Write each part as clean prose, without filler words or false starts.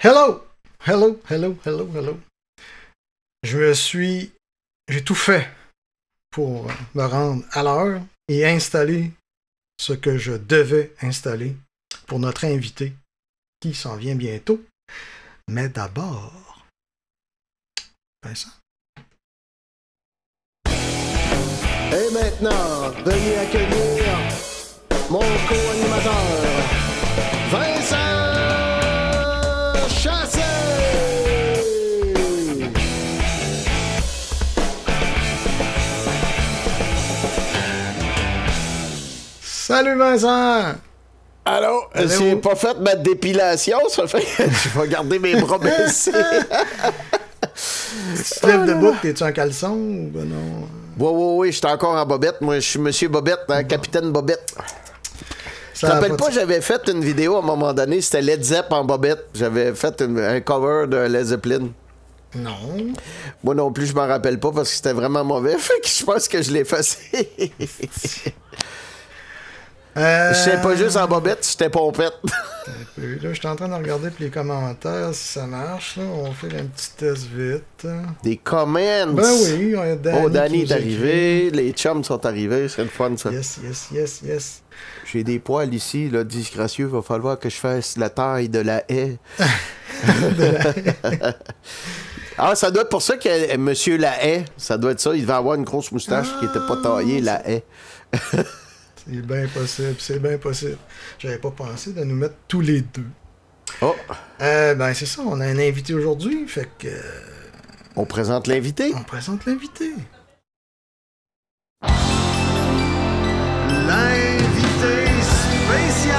Hello! Hello, hello, hello, hello. J'ai tout fait pour me rendre à l'heure et installer ce que je devais installer pour notre invité qui s'en vient bientôt. Mais d'abord, Vincent. Et maintenant, veuillez accueillir mon co-animateur, Vincent Chassé! Salut Vincent! Allô? J'ai pas fait ma dépilation, ça fait que je vais garder mes bras baissés. Tu te lèves debout, t'es-tu en caleçon ou ben non? Oui, je suis encore en bobette. Moi, je suis Monsieur Bobette, hein, Capitaine Bobette. Je te rappelle pas, j'avais fait une vidéo à un moment donné, c'était Led Zepp en bobette. J'avais fait un cover de Led Zeppelin. Non. Moi non plus, je m'en rappelle pas parce que c'était vraiment mauvais. Fait que je pense que je l'ai effacé. J'étais pas juste en bobette, j'étais pompette. Là, je suis en train de regarder les commentaires si ça marche. Là. On fait un petit test vite. Des comments. Ben oui, Danny est arrivé, les chums sont arrivés, c'est le fun ça. Yes. J'ai des poils ici, là, disgracieux, va falloir que je fasse la taille de la haie. Ah, ça doit être pour ça que Monsieur La Haie, ça doit être ça, il devait avoir une grosse moustache qui était pas taillée, La Haie. C'est bien possible. J'avais pas pensé de nous mettre tous les deux. Oh! Ben c'est ça, on a un invité aujourd'hui, fait que... On présente l'invité? On présente l'invité. L'invité spécial!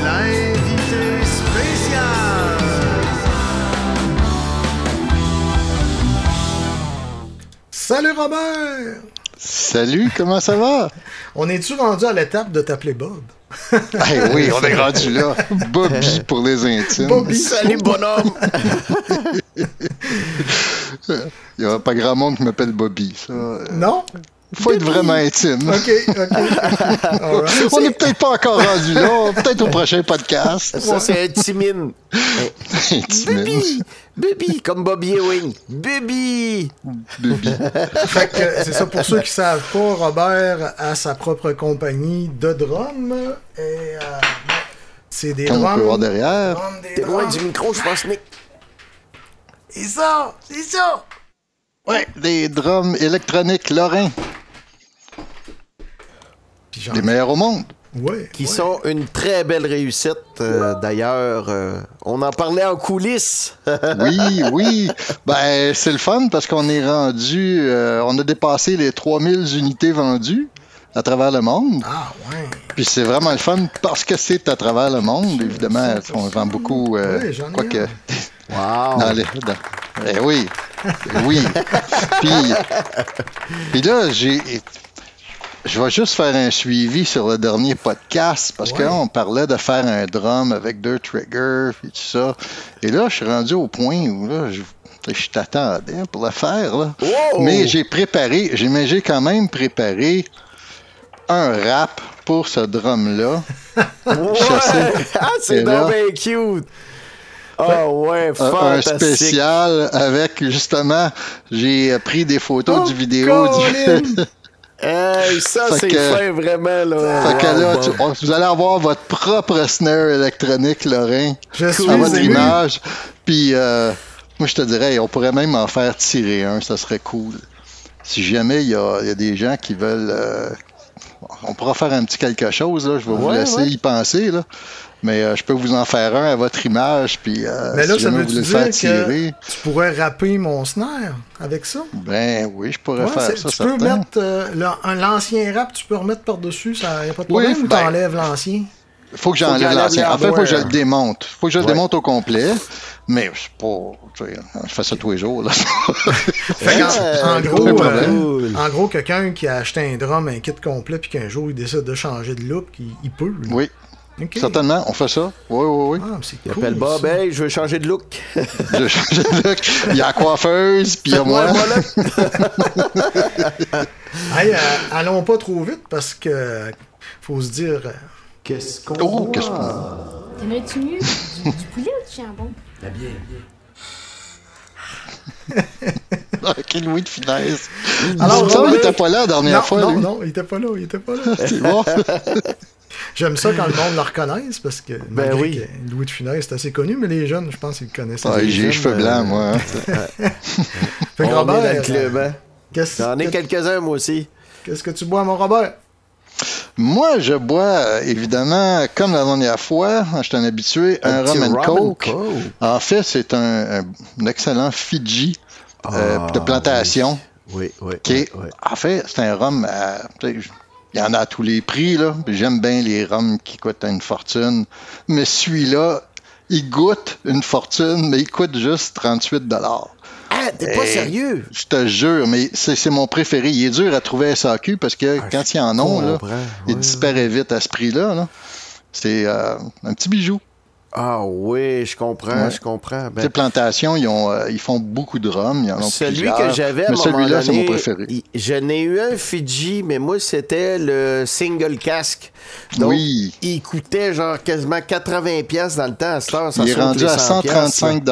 L'invité spécial! Salut Robert! Salut, comment ça va? On est-tu rendu à l'étape de t'appeler Bob? Hey, oui, on est rendu là. Bobby pour les intimes. Bobby, salut bonhomme! Il n'y a pas grand monde qui m'appelle Bobby. Ça. Non? Il faut être vraiment intime. OK. Right. On n'est peut-être pas encore rendu là. Peut-être au prochain podcast. Ça, c'est Intimine. Baby, comme Bobby Ewing. Baby! Fait que c'est ça, pour ceux qui savent pas, Robert a sa propre compagnie de drums. Et c'est des Comme drums. on peut voir derrière. T'es loin du micro, je pense, Nick. C'est ça! Ouais, des drums électroniques Lorrain. Les meilleurs au monde. Qui sont une très belle réussite. D'ailleurs, on en parlait en coulisses. Oui. Ben, c'est le fun parce qu'on est rendu... on a dépassé les 3000 unités vendues à travers le monde. Ah, ouais. Puis c'est vraiment le fun parce que c'est à travers le monde. Évidemment, on vend beaucoup... oui, j'en ai quoique... Wow! Oui. Puis là, je vais juste faire un suivi sur le dernier podcast parce qu'on parlait de faire un drum avec deux triggers et tout ça. Et là, je suis rendu au point où là, je t'attendais pour le faire. Là. Wow! Mais j'ai quand même préparé un rap pour ce drum-là. C'est donc bien cute! Oh ouais, fantastique. Un spécial avec, justement, j'ai pris des photos du vidéo. Hey, ça, c'est fin, vraiment, là. Fait que là, vous allez avoir votre propre snare électronique, Lorrain, à votre image. Puis, moi, je te dirais, on pourrait même en faire tirer un, ça serait cool. Si jamais il y a des gens qui veulent... on pourra faire un petit quelque chose, là. Je vais vous laisser y penser, là. Mais je peux vous en faire un à votre image, puis mais là, si ça jamais veut vous voulez dire faire tirer... que tu pourrais rapper mon snare avec ça? Ben oui, je pourrais faire ça, tu peux mettre l'ancien rap, tu peux remettre par-dessus, il n'y a pas de problème, ou t'enlèves l'ancien? Il faut que j'enlève l'ancien. En fait, il faut que je le démonte. Il faut que je le démonte au complet. Mais c'est pas... Je fais ça tous les jours, là. En gros, quelqu'un qui a acheté un drum, un kit complet, puis qu'un jour, il décide de changer de look, il peut. Là. Oui. Okay. Certainement, on fait ça. Oui. Ah, il appelle Bob, hey, je veux changer de look. Je veux changer de look. Il y a la coiffeuse, puis il y a moi. Hey, allons pas trop vite parce que faut se dire Qu'est-ce qu'on Oh, voit? qu'est-ce qu'on... T'en as-tu mieux? Du poulet ou du jambon? La bière. Quel Louis de finesse. Alors, ça, Robert- il était pas là la dernière fois, lui. Non, il était pas là. C'est bon. J'aime ça quand le monde le reconnaisse, parce que malgré oui. que Louis de Funès est assez connu, mais les jeunes, je pense qu'ils le connaissent. Ah, j'ai les cheveux blancs, moi. Hein. Fait que On Robert, est dans le club, hein? J'en ai qu'est-ce quelques-uns, moi aussi. que tu bois, mon Robert? Moi, je bois, évidemment, comme la dernière fois, je suis un habitué, un petit rum and rum and coke. coke. En fait, c'est un excellent Fiji de plantation. Oui. En fait, c'est un rhum, il y en a à tous les prix, là. J'aime bien les rhums qui coûtent une fortune. Mais celui-là, il goûte une fortune, mais il coûte juste 38 $. Ah, t'es pas sérieux? Je te jure, mais c'est mon préféré. Il est dur à trouver à SAQ parce que quand ils en ont, là, il disparaît vite à ce prix-là. Là. C'est un petit bijou. Ah oui, je comprends. Ces plantations, ils font beaucoup de rhum. Ils en ont Celui plusieurs, que j'avais à mais un moment celui-là, c'est mon donné, préféré. je n'ai eu un Fiji, mais moi, c'était le single casque. Donc, Oui. il coûtait genre quasiment 80$ dans le temps. À cette heure, ça Il est saute rendu les à 135 $.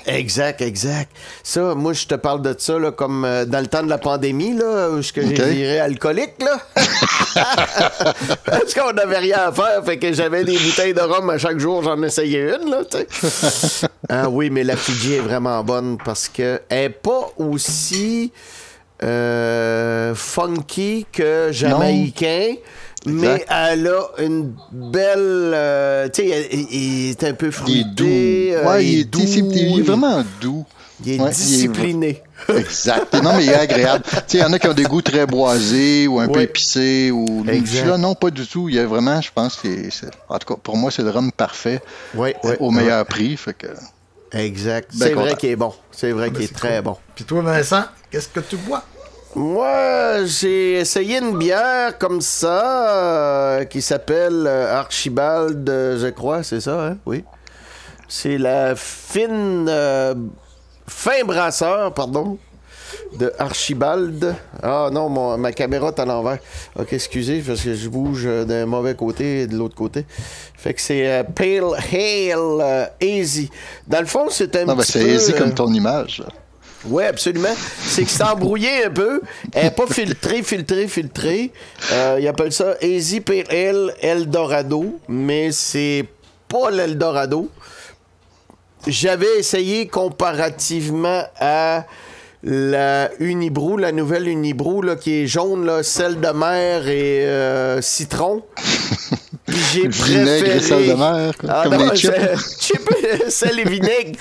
Exact. Ça, moi, je te parle de ça là, comme dans le temps de la pandémie, là, où j'ai viré alcoolique, là. Parce qu'on n'avait rien à faire, fait que j'avais des bouteilles de rhum à chaque jour, j'en essayais une, là, tu sais. Ah oui, mais la Fiji est vraiment bonne parce qu'elle n'est pas aussi funky que jamaïcain. Mais elle a une belle... tu sais, il est un peu fruité. Il est doux. Il est vraiment doux. Il est discipliné. Exact. Non, mais il est agréable. Tu sais, il y en a qui ont des goûts très boisés ou un peu épicés. Celui-là, non, pas du tout. Il y a vraiment, je pense que en tout cas, pour moi, c'est le rhum parfait au meilleur prix. Fait que... Exact. C'est vrai qu'il est bon. C'est vrai qu'il est très bon. Puis toi, Vincent, qu'est-ce que tu bois? Moi, j'ai essayé une bière comme ça qui s'appelle Archibald, je crois, c'est ça, hein? Oui. C'est la fin brasseur, pardon, de Archibald. Ah non, ma caméra est à l'envers. Ok, excusez, parce que je bouge d'un mauvais côté et de l'autre côté. Fait que c'est Pale Ale Hazy. Dans le fond, c'est un petit peu... c'est hazy comme ton image, là. Oui, absolument. C'est que c'est embrouillé un peu. Elle n'est pas filtrée. Ils appellent ça Hazy Pale Ale Eldorado, mais c'est pas l'Eldorado. J'avais essayé comparativement à la Unibroue, la nouvelle Unibroue, là, qui est jaune, là, sel de mer et citron. Puis j'ai vinaigre préféré... et sel de mer, comme les chips. Sel et vinaigre.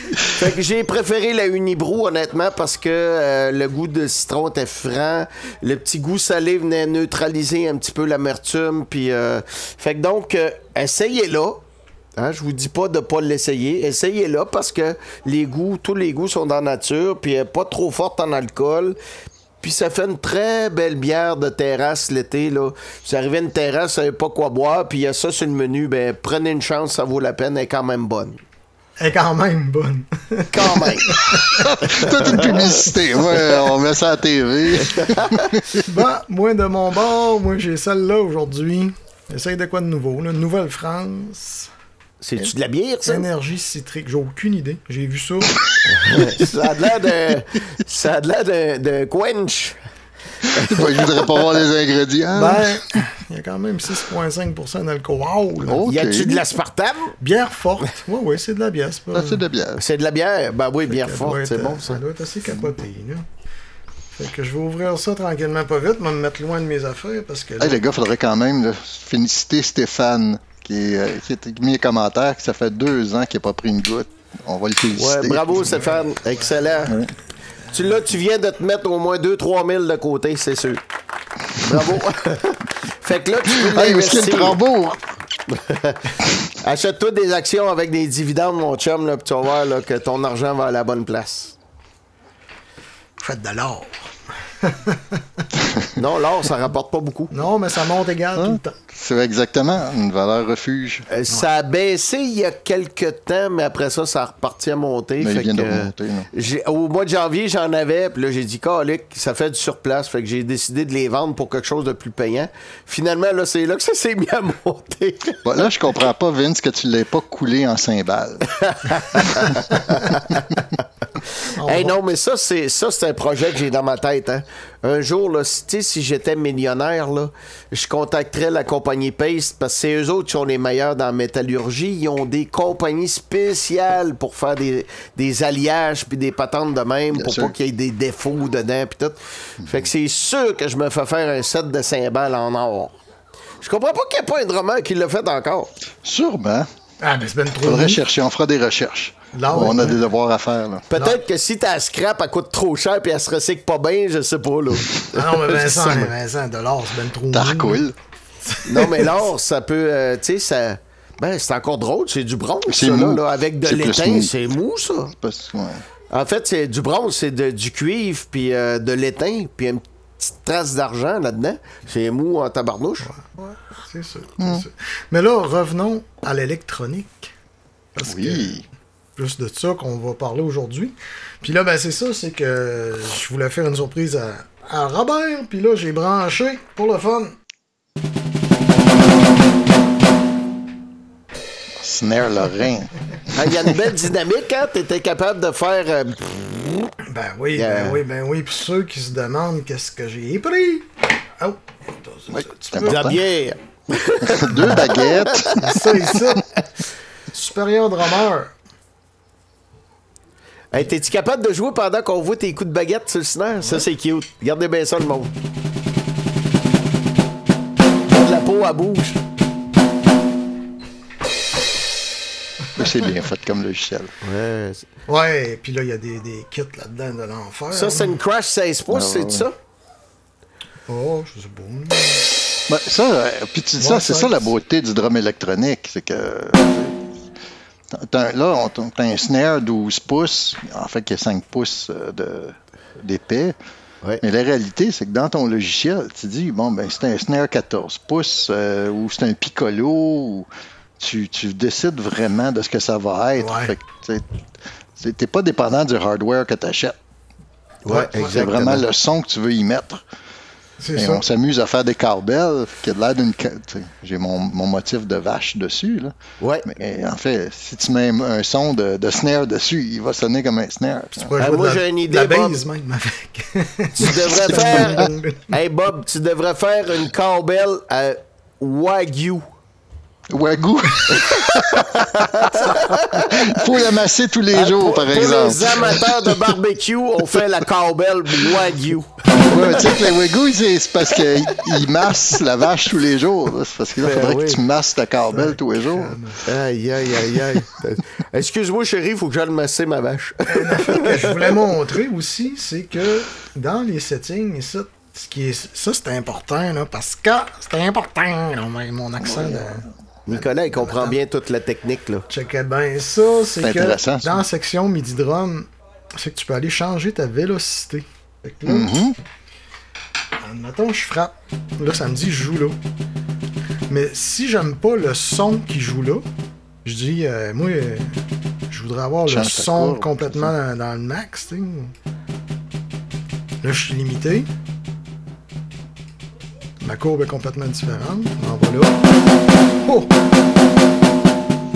Fait que j'ai préféré la Unibroue, honnêtement, parce que le goût de citron était franc. Le petit goût salé venait neutraliser un petit peu l'amertume. Puis, fait que donc, essayez-la. Hein, je vous dis pas de pas l'essayer. Essayez-la parce que tous les goûts sont dans la nature, puis elle n'est pas trop forte en alcool. Puis ça fait une très belle bière de terrasse l'été, là. Vous arrivez à une terrasse, vous savez pas quoi boire, puis il y a ça sur le menu, ben prenez une chance, ça vaut la peine, elle est quand même bonne. Elle est quand même bonne. Quand même. Toute une publicité. Ouais, on met ça à la TV. Moi, de mon bord, j'ai celle-là aujourd'hui. Essaye de quoi de nouveau, là. Nouvelle-France. C'est-tu de la bière, ça? Énergie citrique. J'ai aucune idée. J'ai vu ça. Ça a l'air d'un quench. Je voudrais pas voir les ingrédients. Il y a quand même 6,5% d'alcool. Wow! Là. Okay. Y a-tu de l'aspartame? Bière forte. Oui, c'est de la bière. C'est pas... c'est de la bière. C'est de la bière? Ben oui, bière forte, c'est bon, ça. Ça doit être assez capoté, là. Fait que je vais ouvrir ça tranquillement, pas vite, mais me mettre loin de mes affaires, parce que... Là... Hey, les gars, faudrait quand même là, féliciter Stéphane, qui a mis un commentaire que ça fait 2 ans qu'il n'a pas pris une goutte. On va le féliciter. Ouais, bravo, Stéphane. Excellent. Ouais. Tu viens de te mettre au moins 2-3 000 de côté, c'est sûr. Bravo. Fait que là, tu peux l'investir. Hey, le tambour. Achète-toi des actions avec des dividendes, mon chum, là, puis tu vas voir là, que ton argent va à la bonne place. Faites de l'or. Non, l'or, ça rapporte pas beaucoup. Non, mais ça monte égal tout le temps. C'est exactement une valeur refuge. Ça a baissé il y a quelques temps, mais après ça, ça a reparti à monter. Mais fait il vient que, de remonter, non? au mois de janvier, j'en avais, puis là, j'ai dit, calique, ça fait du surplace. Fait que j'ai décidé de les vendre pour quelque chose de plus payant. Finalement, là, c'est là que ça s'est mis à monter. Bon, là, je comprends pas, Vince, que tu l'aies pas coulé en cymbales. Hey, non, mais ça, c'est un projet que j'ai dans ma tête. Hein. Un jour, là, si j'étais millionnaire, là, je contacterais la compagnie Pace parce que c'est eux autres qui sont les meilleurs dans la métallurgie. Ils ont des compagnies spéciales pour faire des alliages puis des patentes de même pour pas qu'il y ait des défauts dedans puis tout. Fait que c'est sûr que je me fais faire un set de cymbales en or. Je comprends pas qu'il n'y ait pas un drummer qui l'a fait encore. Sûrement. Ah, mais c'est ben trop. Faudrait chercher, on fera des recherches. Là, on a des devoirs à faire. Là. Peut-être que si ta scrap, elle coûte trop cher puis elle se recycle pas bien, je sais pas, là. Ah non, mais Vincent, de l'or, c'est ben trop. T'as cool. Non, mais l'or, ça peut, tu sais, ça... Ben, c'est encore drôle, c'est du bronze, ça, là, avec de l'étain, c'est mou, ça. Ouais. En fait, c'est du bronze, c'est du cuivre, puis de l'étain, puis une petite trace d'argent là-dedans. C'est mou en tabarnouche. Ouais, c'est sûr. Mais là, revenons à l'électronique. Parce que juste de ça qu'on va parler aujourd'hui. Puis là, ben c'est ça, c'est que je voulais faire une surprise à Robert, puis là, j'ai branché pour le fun. Snare Lorrain. Il y a une belle dynamique, hein? T'étais capable de faire... Ben oui. Puis ceux qui se demandent qu'est-ce que j'ai pris... Oh! De la bière! 2 baguettes! Ça et ça! Supérieur drummer. Hey, t'es-tu capable de jouer pendant qu'on voit tes coups de baguette sur le snare? Ouais. Ça, c'est cute. Regardez bien ça, le monde. De la peau à bouche. C'est bien fait comme logiciel. Ouais, puis là, il y a des kits là-dedans de l'enfer. Ça, c'est une Crash 16 pouces, c'est ça? Oh, je sais pas. Ben, ça, puis tu dis ça, c'est ça la beauté du drum électronique, c'est que t'as un snare 12 pouces, en fait, qui a 5 pouces d'épais. Ouais. Mais la réalité, c'est que dans ton logiciel, tu dis, bon, ben, c'est un snare 14 pouces, ou c'est un piccolo, ou tu décides vraiment de ce que ça va être. Ouais. Fait que, t'es pas dépendant du hardware que tu achètes. Ouais, c'est vraiment le son que tu veux y mettre. Et on s'amuse à faire des cowbells qui a l'air d'une... J'ai mon motif de vache dessus, là. Ouais. Mais en fait, si tu mets un son de snare dessus, il va sonner comme un snare. Moi, j'ai une idée, Bob. Même avec. Tu devrais faire... Hey, Bob, tu devrais faire une cowbell à Wagyu. Wagyu. Il faut l'amasser tous les jours, par exemple. Pour les amateurs de barbecue, on fait la cowbell Wagyu. Ouais, tu sais que le Wagyu, c'est parce qu'il masse la vache tous les jours. C'est parce qu'il faudrait que tu masses ta cowbell tous les jours. Aïe. Excuse-moi, chérie, il faut que j'aille masser ma vache. Une affaire que je voulais montrer aussi, c'est que dans les settings, ça, c'est important, là, parce que c'est important, là, mon accent de... Nicolas, il comprend bien toute la technique, là. Checkez bien ça, c'est que dans la section MIDI drum, c'est que tu peux aller changer ta vélocité. Fait que là, admettons, je frappe. Là, ça me dit je joue là. Mais si j'aime pas le son qui joue là, je dis, moi, je voudrais avoir le son complètement dans le max, tu sais. Là, je suis limité. Ma courbe est complètement différente. On va là. Oh!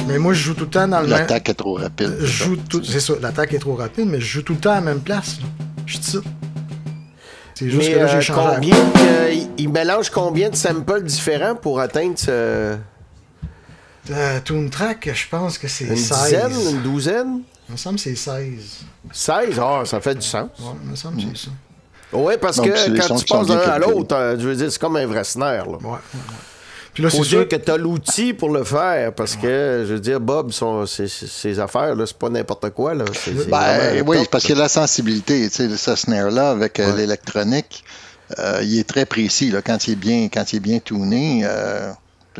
Mais moi, je joue tout le temps dans le même... L'attaque est trop rapide. C'est ça, l'attaque est trop rapide, mais je joue tout le temps à la même place. Là. Je suis c'est juste mais que là, j'ai changé. Il mélange combien de samples différents pour atteindre ce... Toon Track, je pense que c'est 16. Une dizaine, une douzaine? Il me semble que c'est 16. 16? Ah, ça fait du sens. Ouais, il me semble que c'est ça. Oui, parce que quand tu passes d'un à l'autre, je veux dire, c'est comme un vrai snare. Là. Ouais. Puis là, faut dire que tu as l'outil pour le faire, parce que, je veux dire, Bob, ses affaires, là, c'est pas n'importe quoi. Là. Oui, parce qu'il y a la sensibilité. Tu sais, ce snare-là, avec l'électronique, il est très précis. Là, quand il est bien tuné,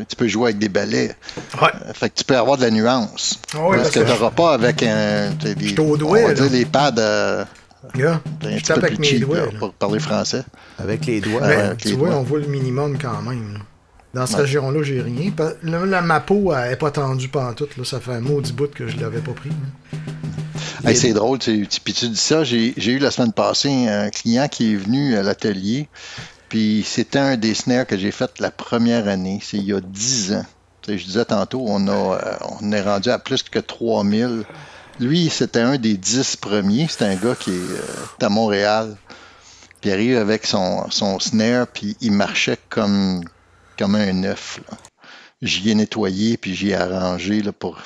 tu peux jouer avec des balais. Ouais. Fait que tu peux avoir de la nuance. Ouais, parce que tu n'auras pas avec des pads... Je tape avec mes doigts. Là. Pour parler français. Avec les doigts. Tu vois, on voit le minimum quand même. Là. Dans cette région-là, j'ai rien. Là, ma peau, elle n'est pas tendue pantoute. Là. Ça fait un maudit bout que je ne l'avais pas pris. Hey, c'est drôle, puis tu dis ça. J'ai eu la semaine passée un client qui est venu à l'atelier. Puis c'était un des snares que j'ai fait la première année. C'est il y a 10 ans. Je disais tantôt, on est rendu à plus que 3000. Lui, c'était un des 10 premiers. C'est un gars qui est à Montréal. Puis il arrive avec son snare, puis il marchait comme un œuf. J'y ai nettoyé, puis j'y ai arrangé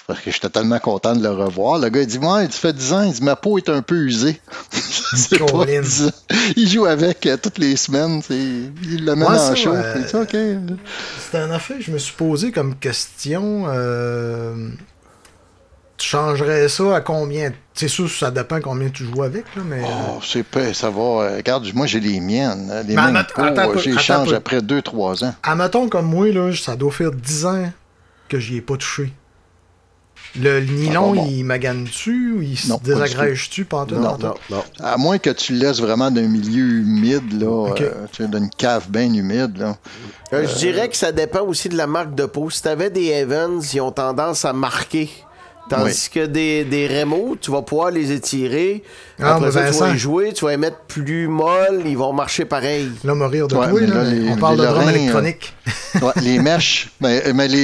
parce que j'étais tellement content de le revoir. Le gars, il dit, ouais, il fait 10 ans, il dit, ma peau est un peu usée. C'est pas 10 ans. Il joue avec toutes les semaines, il le met en show. OK. C'était un affaire, je me suis posé comme question, tu changerais ça à combien? C'est sûr, ça dépend combien tu joues avec, là, mais... Oh, c'est pas, ça va. Regarde, moi, j'ai les miennes. Les mêmes peaux, j'échange après 2-3 ans. Admettons, comme moi, là, ça doit faire 10 ans que j'y ai pas touché. Le nylon, il magane-tu ou il se désagrège-tu pantoute? Non. À moins que tu le laisses vraiment d'un milieu humide, là, d'une cave bien humide, là. Je dirais que ça dépend aussi de la marque de peau. Si tu avais des Evans, ils ont tendance à marquer. Tandis que des Remo, tu vas pouvoir les étirer. Après ça, tu vas les jouer, tu vas les mettre plus molles, ils vont marcher pareil. Là, on va rire de toi, là. On parle de drum électronique. Les mèches,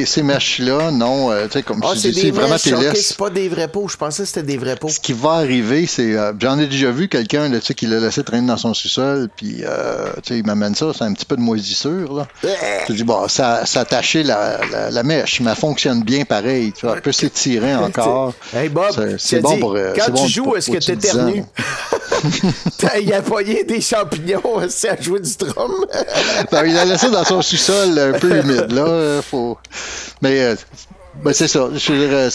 ces mèches-là, non, tu sais, comme je dis, c'est vraiment tes laisses. C'est pas des vrais pots, je pensais que c'était des vrais pots. Ce qui va arriver, c'est, j'en ai déjà vu quelqu'un, tu sais, qui l'a laissé traîner dans son sous-sol, puis, tu sais, il m'amène ça, c'est un petit peu de moisissure, là. Je dis, bon, ça a taché la mèche, mais elle fonctionne bien pareil, tu vois, elle peut s'étirer encore. Hey Bob, c'est bon pour quand tu joues, est-ce que t'éternues? Il a poigné des champignons à jouer du drum. Il a laissé dans son sous-sol un peu humide, là. Mais c'est ça. Je dirais,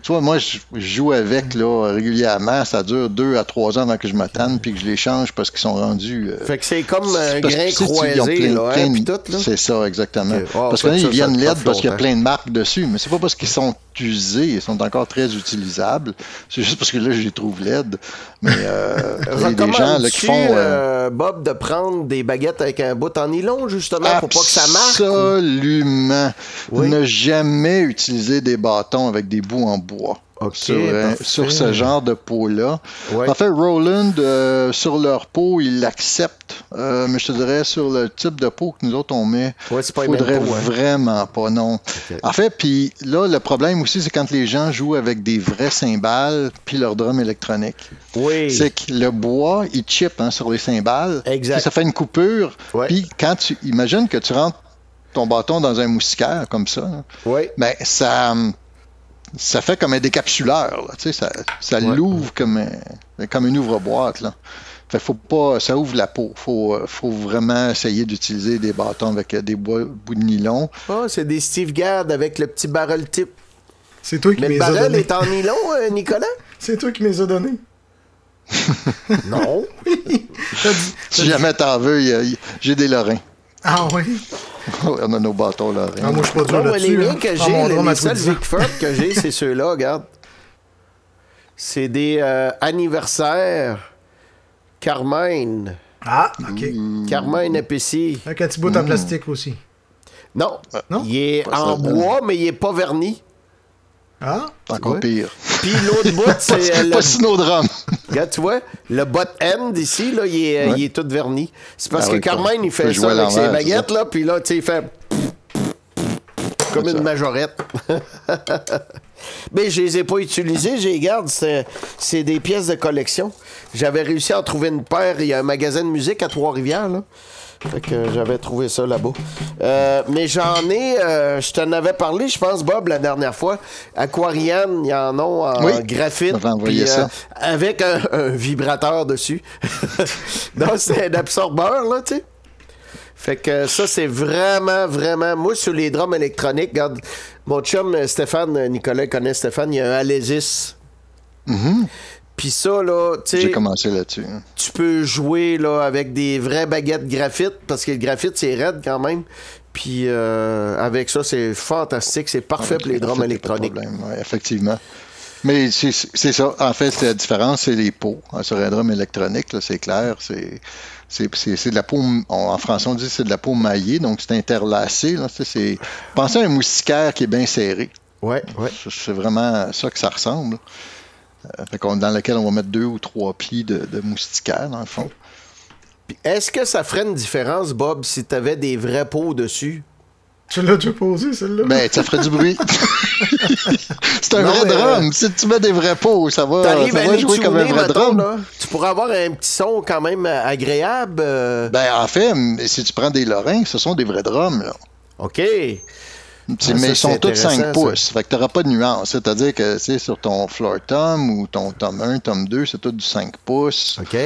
tu vois, moi, je joue avec là, régulièrement. Ça dure 2 à 3 ans avant que je m'attende puis que je les change parce qu'ils sont rendus... Fait que c'est comme un grain croisé, là, puis tout, là. C'est ça, exactement. Okay. Parce que là, ils viennent laides parce qu'il y a plein de marques dessus. Mais c'est pas parce qu'ils sont usés, ils sont encore très utilisables. C'est juste parce que là, je les trouve laides. Mais il y a des gens là, qui font... Bob, de prendre des baguettes avec un bout en nylon, justement, pour pas que ça marque? Absolument. Oui. Ne jamais utiliser des bâtons avec des bouts en bois. Sur ce genre de peau-là. Ouais. En fait, Roland, sur leur peau, ils l'acceptent. Mais je te dirais, sur le type de peau que nous autres, on met, il faudrait vraiment pas, non. Okay. En fait, puis là, le problème aussi, c'est quand les gens jouent avec des vrais cymbales puis leur drum électronique. Oui. C'est que le bois, il chip sur les cymbales. Exact. Ça fait une coupure. Ouais. Puis quand tu imagines que tu rentres ton bâton dans un moustiquaire comme ça, ben ça fait comme un décapsuleur, là, tu sais, ça l'ouvre comme un ouvre-boîte, là. Fait faut pas, ça ouvre la peau. Faut vraiment essayer d'utiliser des bâtons avec des bouts de nylon. Ah, c'est des Steve Gadd avec le petit barrel type. C'est toi qui me les as donnés. Le barrel est en nylon, Nicolas? C'est toi qui me les as donnés. Non. Oui. Si jamais t'en veux, j'ai des lorrains. Ah oui? On a nos bâtons là. Ah, moi, je suis pas dur là-dessus. Les miens que j'ai, les seuls Vic-Fort que j'ai, c'est ceux-là, regarde. C'est des anniversaires Carmine. Ah, OK. Carmine APC. Avec un petit bout en plastique aussi. Non. Il est en bois, mais il n'est pas verni. Ah, encore pire. Puis l'autre bout, c'est... pas Sinodrum. Regarde, tu vois, le butt end ici, là, il est tout verni. C'est parce que Carmine, il fait ça avec ses baguettes, là, puis là, tu sais, il fait... comme une majorette. Mais je les ai pas utilisés, je les garde. C'est des pièces de collection. J'avais réussi à en trouver une paire. Il y a un magasin de musique à Trois-Rivières, là. Fait que j'avais trouvé ça là-bas. Mais j'en ai... je t'en avais parlé, je pense, Bob, la dernière fois. Aquarian, il y en a en graphite. Puis, ça. Avec un vibrateur dessus. Donc, c'est un absorbeur, là, tu sais. Fait que ça, c'est vraiment, vraiment... Moi, sur les drums électroniques, regarde, mon chum Stéphane, Nicolas connaît Stéphane, il y a un Alesis. Mm-hmm. Puis ça, là, tu sais... J'ai commencé là-dessus. Tu peux jouer, là, avec des vraies baguettes graphite, parce que le graphite, c'est raide quand même. Puis avec ça, c'est fantastique. C'est parfait pour les drums électroniques. Pas de problème, ouais, effectivement. Mais c'est ça. En fait, la différence, c'est les pots. Sur un drum électronique, là, c'est clair. C'est de la peau, en français, on dit que c'est de la peau maillée, donc c'est interlacé. Là, pensez à un moustiquaire qui est bien serré. Ouais. C'est vraiment ça que ça ressemble. Dans lequel on va mettre 2 ou 3 plis de moustiquaire, dans le fond. Puis est-ce que ça ferait une différence, Bob, si tu avais des vrais pots dessus? Tu l'as déjà posé, celle-là? Ben, ça ferait du bruit. C'est un vrai drum. Si tu mets des vrais pots, ça va jouer comme un vrai drum. Là. Tu pourrais avoir un petit son quand même agréable. Ben, en fait, si tu prends des Lorrains, ce sont des vrais drums, là. OK. Mais ils sont tous 5 pouces. Fait que tu n'auras pas de nuance. C'est-à-dire que sur ton floor tom ou ton tom 1, tom 2, c'est tout du 5 pouces. OK.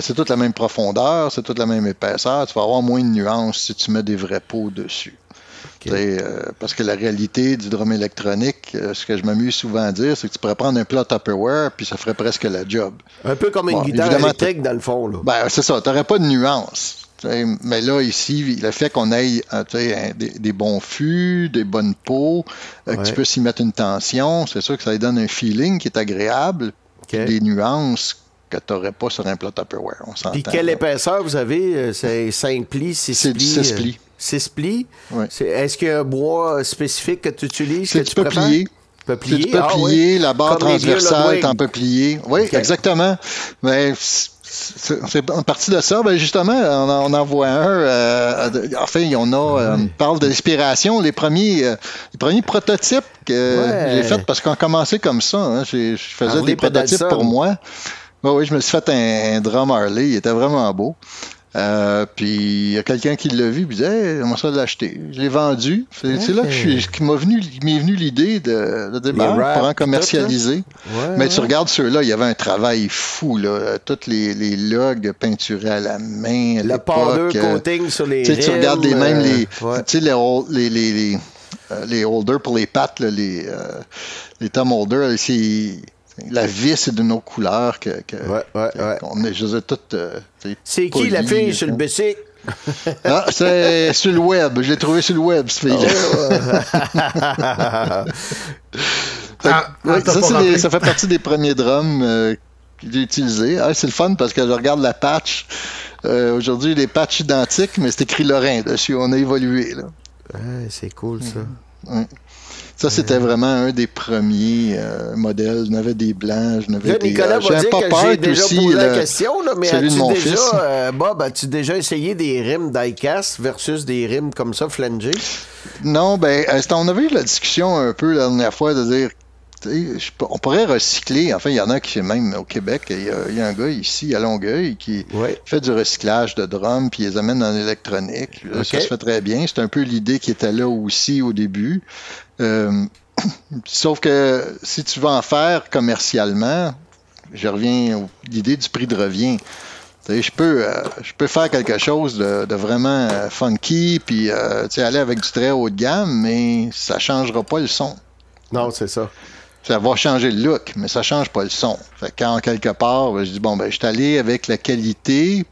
C'est toute la même profondeur, c'est toute la même épaisseur. Tu vas avoir moins de nuances si tu mets des vrais pots dessus. Okay. Parce que la réalité du drum électronique, ce que je m'amuse souvent à dire, c'est que tu pourrais prendre un plat Tupperware puis ça ferait presque la job. Un peu comme une guitare électrique dans le fond. Là. Ben, c'est ça, tu n'aurais pas de nuance. Mais là, ici, le fait qu'on ait des bons fûts, des bonnes peaux, que tu peux s'y mettre une tension, c'est sûr que ça lui donne un feeling qui est agréable, des nuances que tu n'aurais pas sur un plat Tupperware. Puis quelle épaisseur vous avez? C'est 5 plis, 6 plis? C'est 6 plis. 6 plis? Oui. Est-ce qu'il y a un bois spécifique que tu utilises? Tu peux plier. Tu peux plier, la barre transversale est en peuplier. Oui, exactement. Mais c'est en partie de ça. Ben justement, on en voit un. On parle de l'inspiration. Les premiers prototypes que j'ai faits, parce qu'on commençait comme ça. Hein, je faisais des prototypes pour moi. Oui, je me suis fait un drum Harley. Il était vraiment beau. Puis il y a quelqu'un qui l'a vu et disait hey, on va ça l'acheter. Je l'ai vendu. C'est là que m'est venue l'idée de pour en commercialiser. Mais tu regardes ceux-là, il y avait un travail fou. Là. Toutes les logs peinturés à la main. Le powder coating sur les rimes. Tu regardes les holders pour les pattes, là, les thumb holders, la vis est d'une autre couleur qu'on est, je veux dire, toute. C'est qui la fille sur le bicycle? C'est sur le web. Je l'ai trouvé sur le web, ce fille-là. Ça fait partie des premiers drums que j'ai utilisés. C'est le fun parce que je regarde la patch. Aujourd'hui, les patchs identiques, mais c'est écrit Lorrain dessus. On a évolué. Là. C'est cool, ça. Ça, c'était vraiment un des premiers modèles. Je n'avais des blancs, je n'avais des... Nicolas va dire que j'ai déjà posé la question, là, mais Bob, as-tu déjà essayé des rimes die-cast versus des rimes comme ça, flangées? Non, on avait eu la discussion un peu la dernière fois de dire, on pourrait recycler. Enfin, il y en a qui, même au Québec, il y a un gars ici, à Longueuil, qui fait du recyclage de drums, puis il les amène dans l'électronique. Ça se fait très bien. C'est un peu l'idée qui était là aussi au début. Sauf que si tu veux en faire commercialement, je reviens à l'idée du prix de revient. Je peux faire quelque chose de vraiment funky, puis aller avec du très haut de gamme, mais ça ne changera pas le son. Non, c'est ça. Ça va changer le look, mais ça ne change pas le son. Fait que quand, quelque part, je dis, je suis allé avec la qualité,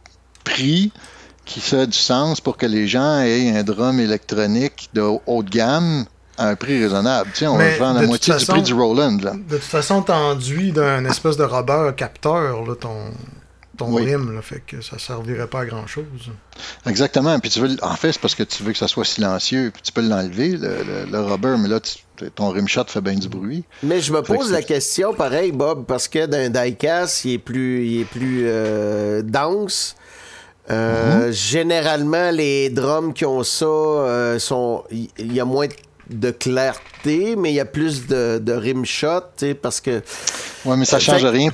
prix, qui fait du sens pour que les gens aient un drum électronique de haut de gamme à un prix raisonnable. On va vendre la moitié du prix du Roland. Là. De toute façon, tu enduis d'un espèce de rubber capteur, là, ton rime, là, fait que ça ne servirait pas à grand-chose. Exactement. Puis en fait, c'est parce que tu veux que ça soit silencieux. Puis tu peux l'enlever, le rubber, mais là, ton rimshot fait bien du bruit. Mais je me pose la question, pareil, Bob, parce que d'un die-cast, il est plus dense. Généralement, les drums qui ont ça, il y a moins de clarté, mais il y a plus de rimshot, parce que... Oui, mais ça change rien.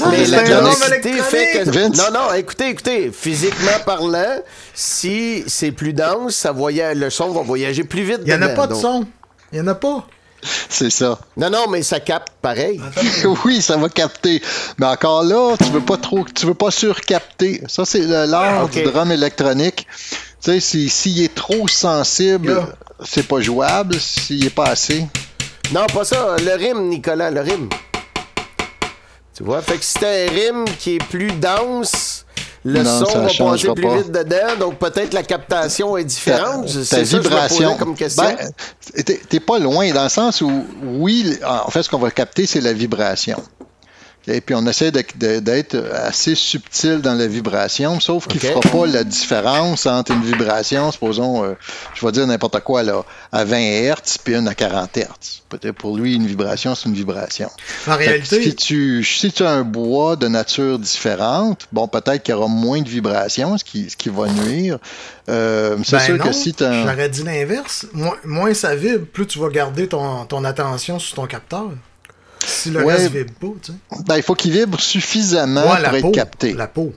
Mais la densité fait que... Non, écoutez, physiquement parlant, si c'est plus dense, le son va voyager plus vite. Il n'y en a pas de son. Il n'y en a pas. C'est ça. Non, mais ça capte pareil. Oui, ça va capter. Mais encore là, tu veux pas surcapter. Ça, c'est l'art du drum électronique. Tu sais, s'il est trop sensible, c'est pas jouable. S'il est pas assez. Non, pas ça. Le rime, Nicolas, le rime. Tu vois, fait que si t'as un rime qui est plus dense, le son va passer plus vite dedans, donc peut-être la captation est différente. Ta vibration, comme question. T'es pas loin, dans le sens où, oui, en fait, ce qu'on va capter, c'est la vibration. Et puis, on essaie d'être assez subtil dans la vibration, sauf qu'il ne fera pas la différence entre une vibration, supposons, je vais dire n'importe quoi, là, à 20 Hz puis une à 40 Hz. Peut-être pour lui, une vibration, c'est une vibration. En réalité... Si tu as un bois de nature différente, bon, peut-être qu'il y aura moins de vibrations, ce qui va nuire. C'est sûr que si tu as... J'aurais dit l'inverse. Moins ça vibre, plus tu vas garder ton attention sur ton capteur. Si le reste vibre pas, tu sais. Il faut qu'il vibre suffisamment pour être capté. La peau,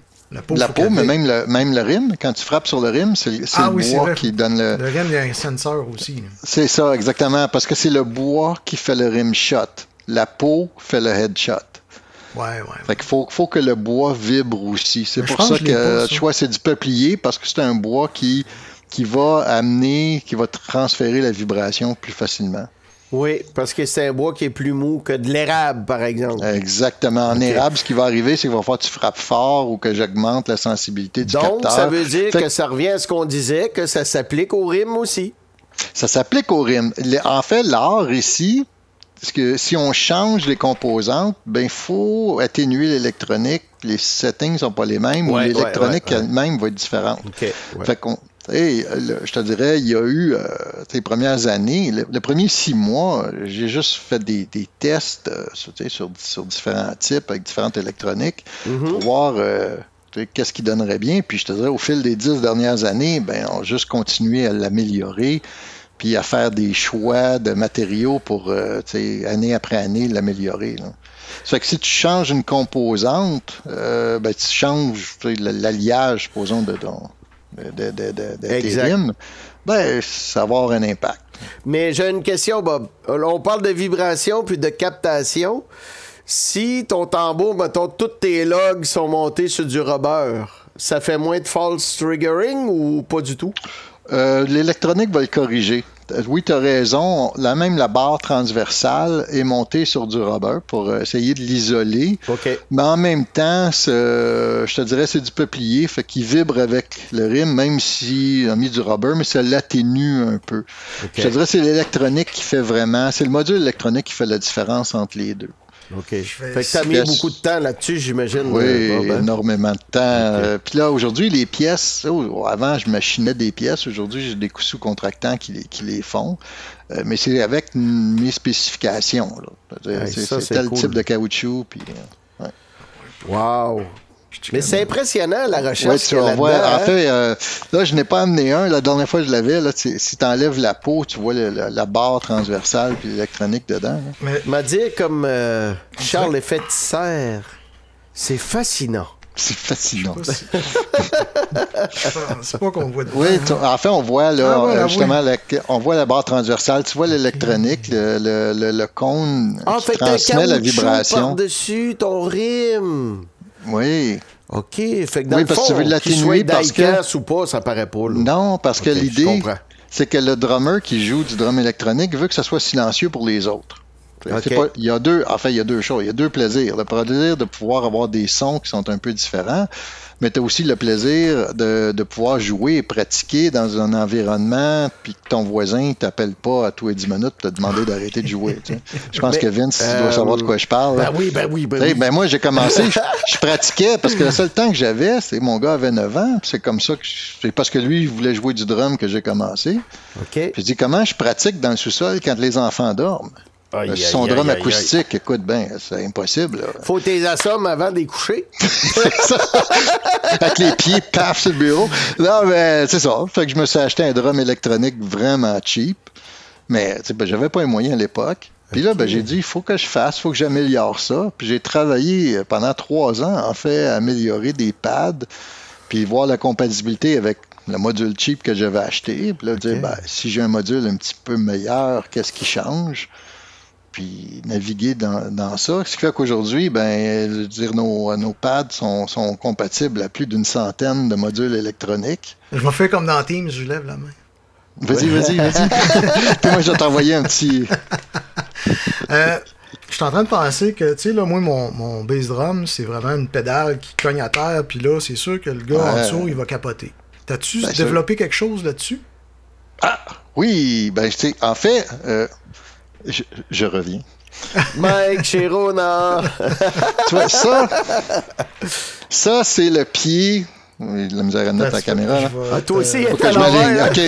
mais même le rim, quand tu frappes sur le rim, c'est le bois qui donne le... Le rim, il y a un sensor aussi. C'est ça, exactement, parce que c'est le bois qui fait le rim shot. La peau fait le headshot. Ouais. Fait qu'il faut que le bois vibre aussi. C'est pour ça que le choix, c'est du peuplier, parce que c'est un bois qui va transférer la vibration plus facilement. Oui, parce que c'est un bois qui est plus mou que de l'érable, par exemple. Exactement. En érable, ce qui va arriver, c'est qu'il va falloir que tu frappes fort ou que j'augmente la sensibilité du capteur. Donc, ça veut dire que ça revient à ce qu'on disait, que ça s'applique au rim aussi. Ça s'applique au rim. En fait, l'art ici, parce que si on change les composantes, il faut atténuer l'électronique. Les settings ne sont pas les mêmes, ou l'électronique elle-même va être différente. Fait qu'on... je te dirais, il y a eu, les premières années, les premiers 6 mois, j'ai juste fait des tests sur différents types, avec différentes électroniques, pour voir qu'est-ce qui donnerait bien. Puis je te dirais, au fil des 10 dernières années, on a juste continué à l'améliorer, puis à faire des choix de matériaux pour, année après année, l'améliorer. Ça fait que si tu changes une composante, tu changes l'alliage, supposons, de tes rimes, ça va avoir un impact. Mais j'ai une question, Bob. On parle de vibration puis de captation. Si ton tambour, mettons, tous tes logs sont montés sur du rubber, ça fait moins de false triggering ou pas du tout? L'électronique va le corriger. Oui, tu as raison. Même la barre transversale est montée sur du rubber pour essayer de l'isoler. Mais en même temps, je te dirais, c'est du peuplier, fait qu'il vibre avec le rim, même s'il a mis du rubber, mais ça l'atténue un peu. Je te dirais, c'est l'électronique qui fait vraiment, c'est le module électronique qui fait la différence entre les deux. Fait que t'as mis beaucoup de temps là-dessus, j'imagine. Oui, énormément de temps. Puis là, aujourd'hui, les pièces, avant, je machinais des pièces. Aujourd'hui, j'ai des sous-contractants qui les font. Mais c'est avec mes spécifications. C'est tel type de caoutchouc. Puis, Wow! Mais c'est impressionnant, la recherche. Oui, tu vois. En fait, là, je n'ai pas amené un. La dernière fois que je l'avais, là, si tu enlèves la peau, tu vois la barre transversale puis l'électronique dedans. M'a dit comme Charles Effet-Serre, c'est fascinant. C'est fascinant. C'est pas qu'on voit de Oui, en fait, on voit là, justement, on voit la barre transversale. Tu vois l'électronique, le cône qui transmet la vibration. Par-dessus ton rime. Oui. OK. Fait que dans le parce fond, que tu veux l'atténuer parce que... ou pas, ça paraît pas. Là. Non, parce que l'idée, c'est que le drummer qui joue du drum électronique veut que ça soit silencieux pour les autres. Il y a deux choses. Il y a deux plaisirs. Le plaisir de pouvoir avoir des sons qui sont un peu différents, mais tu as aussi le plaisir de pouvoir jouer et pratiquer dans un environnement, puis que ton voisin ne t'appelle pas à tous les 10 minutes pour te demander d'arrêter de jouer. Je pense que Vince, tu dois savoir de quoi je parle. Ben oui. Moi, j'ai commencé, je pratiquais, parce que le seul temps que j'avais, c'est mon gars avait 9 ans, puis c'est comme ça que c'est parce que lui, il voulait jouer du drum que j'ai commencé. Puis je dis, comment je pratique dans le sous-sol quand les enfants dorment? Son drum acoustique, écoute, c'est impossible. Là. Faut tes assommes avant de les coucher. C'est ça. Avec les pieds, paf, sur le bureau. Non, mais c'est ça. Fait que je me suis acheté un drum électronique vraiment cheap. Mais j'avais pas les moyens à l'époque. Puis là, j'ai dit, il faut que je fasse, il faut que j'améliore ça. Puis j'ai travaillé pendant 3 ans, en fait, à améliorer des pads, puis voir la compatibilité avec le module cheap que j'avais acheté. Puis là, dire, si j'ai un module un petit peu meilleur, qu'est-ce qui change? Puis naviguer dans ça. Ce qui fait qu'aujourd'hui, nos pads sont compatibles à plus d'une centaine de modules électroniques. Je me fais comme dans Teams, je lève la main. Vas-y. Puis moi, je vais t'envoyer un petit... Je suis en train de penser que, tu sais, là, moi, mon bass drum, c'est vraiment une pédale qui cogne à terre, puis là, c'est sûr que le gars en dessous, il va capoter. T'as-tu développé quelque chose là-dessus? Ah, oui, ben, tu sais, en fait, je reviens. Mike Chirona! Tu vois, ça, c'est le pied. Oui, de la misère à mettre la caméra. Là. Toi aussi, il faut que je m'aligne. OK.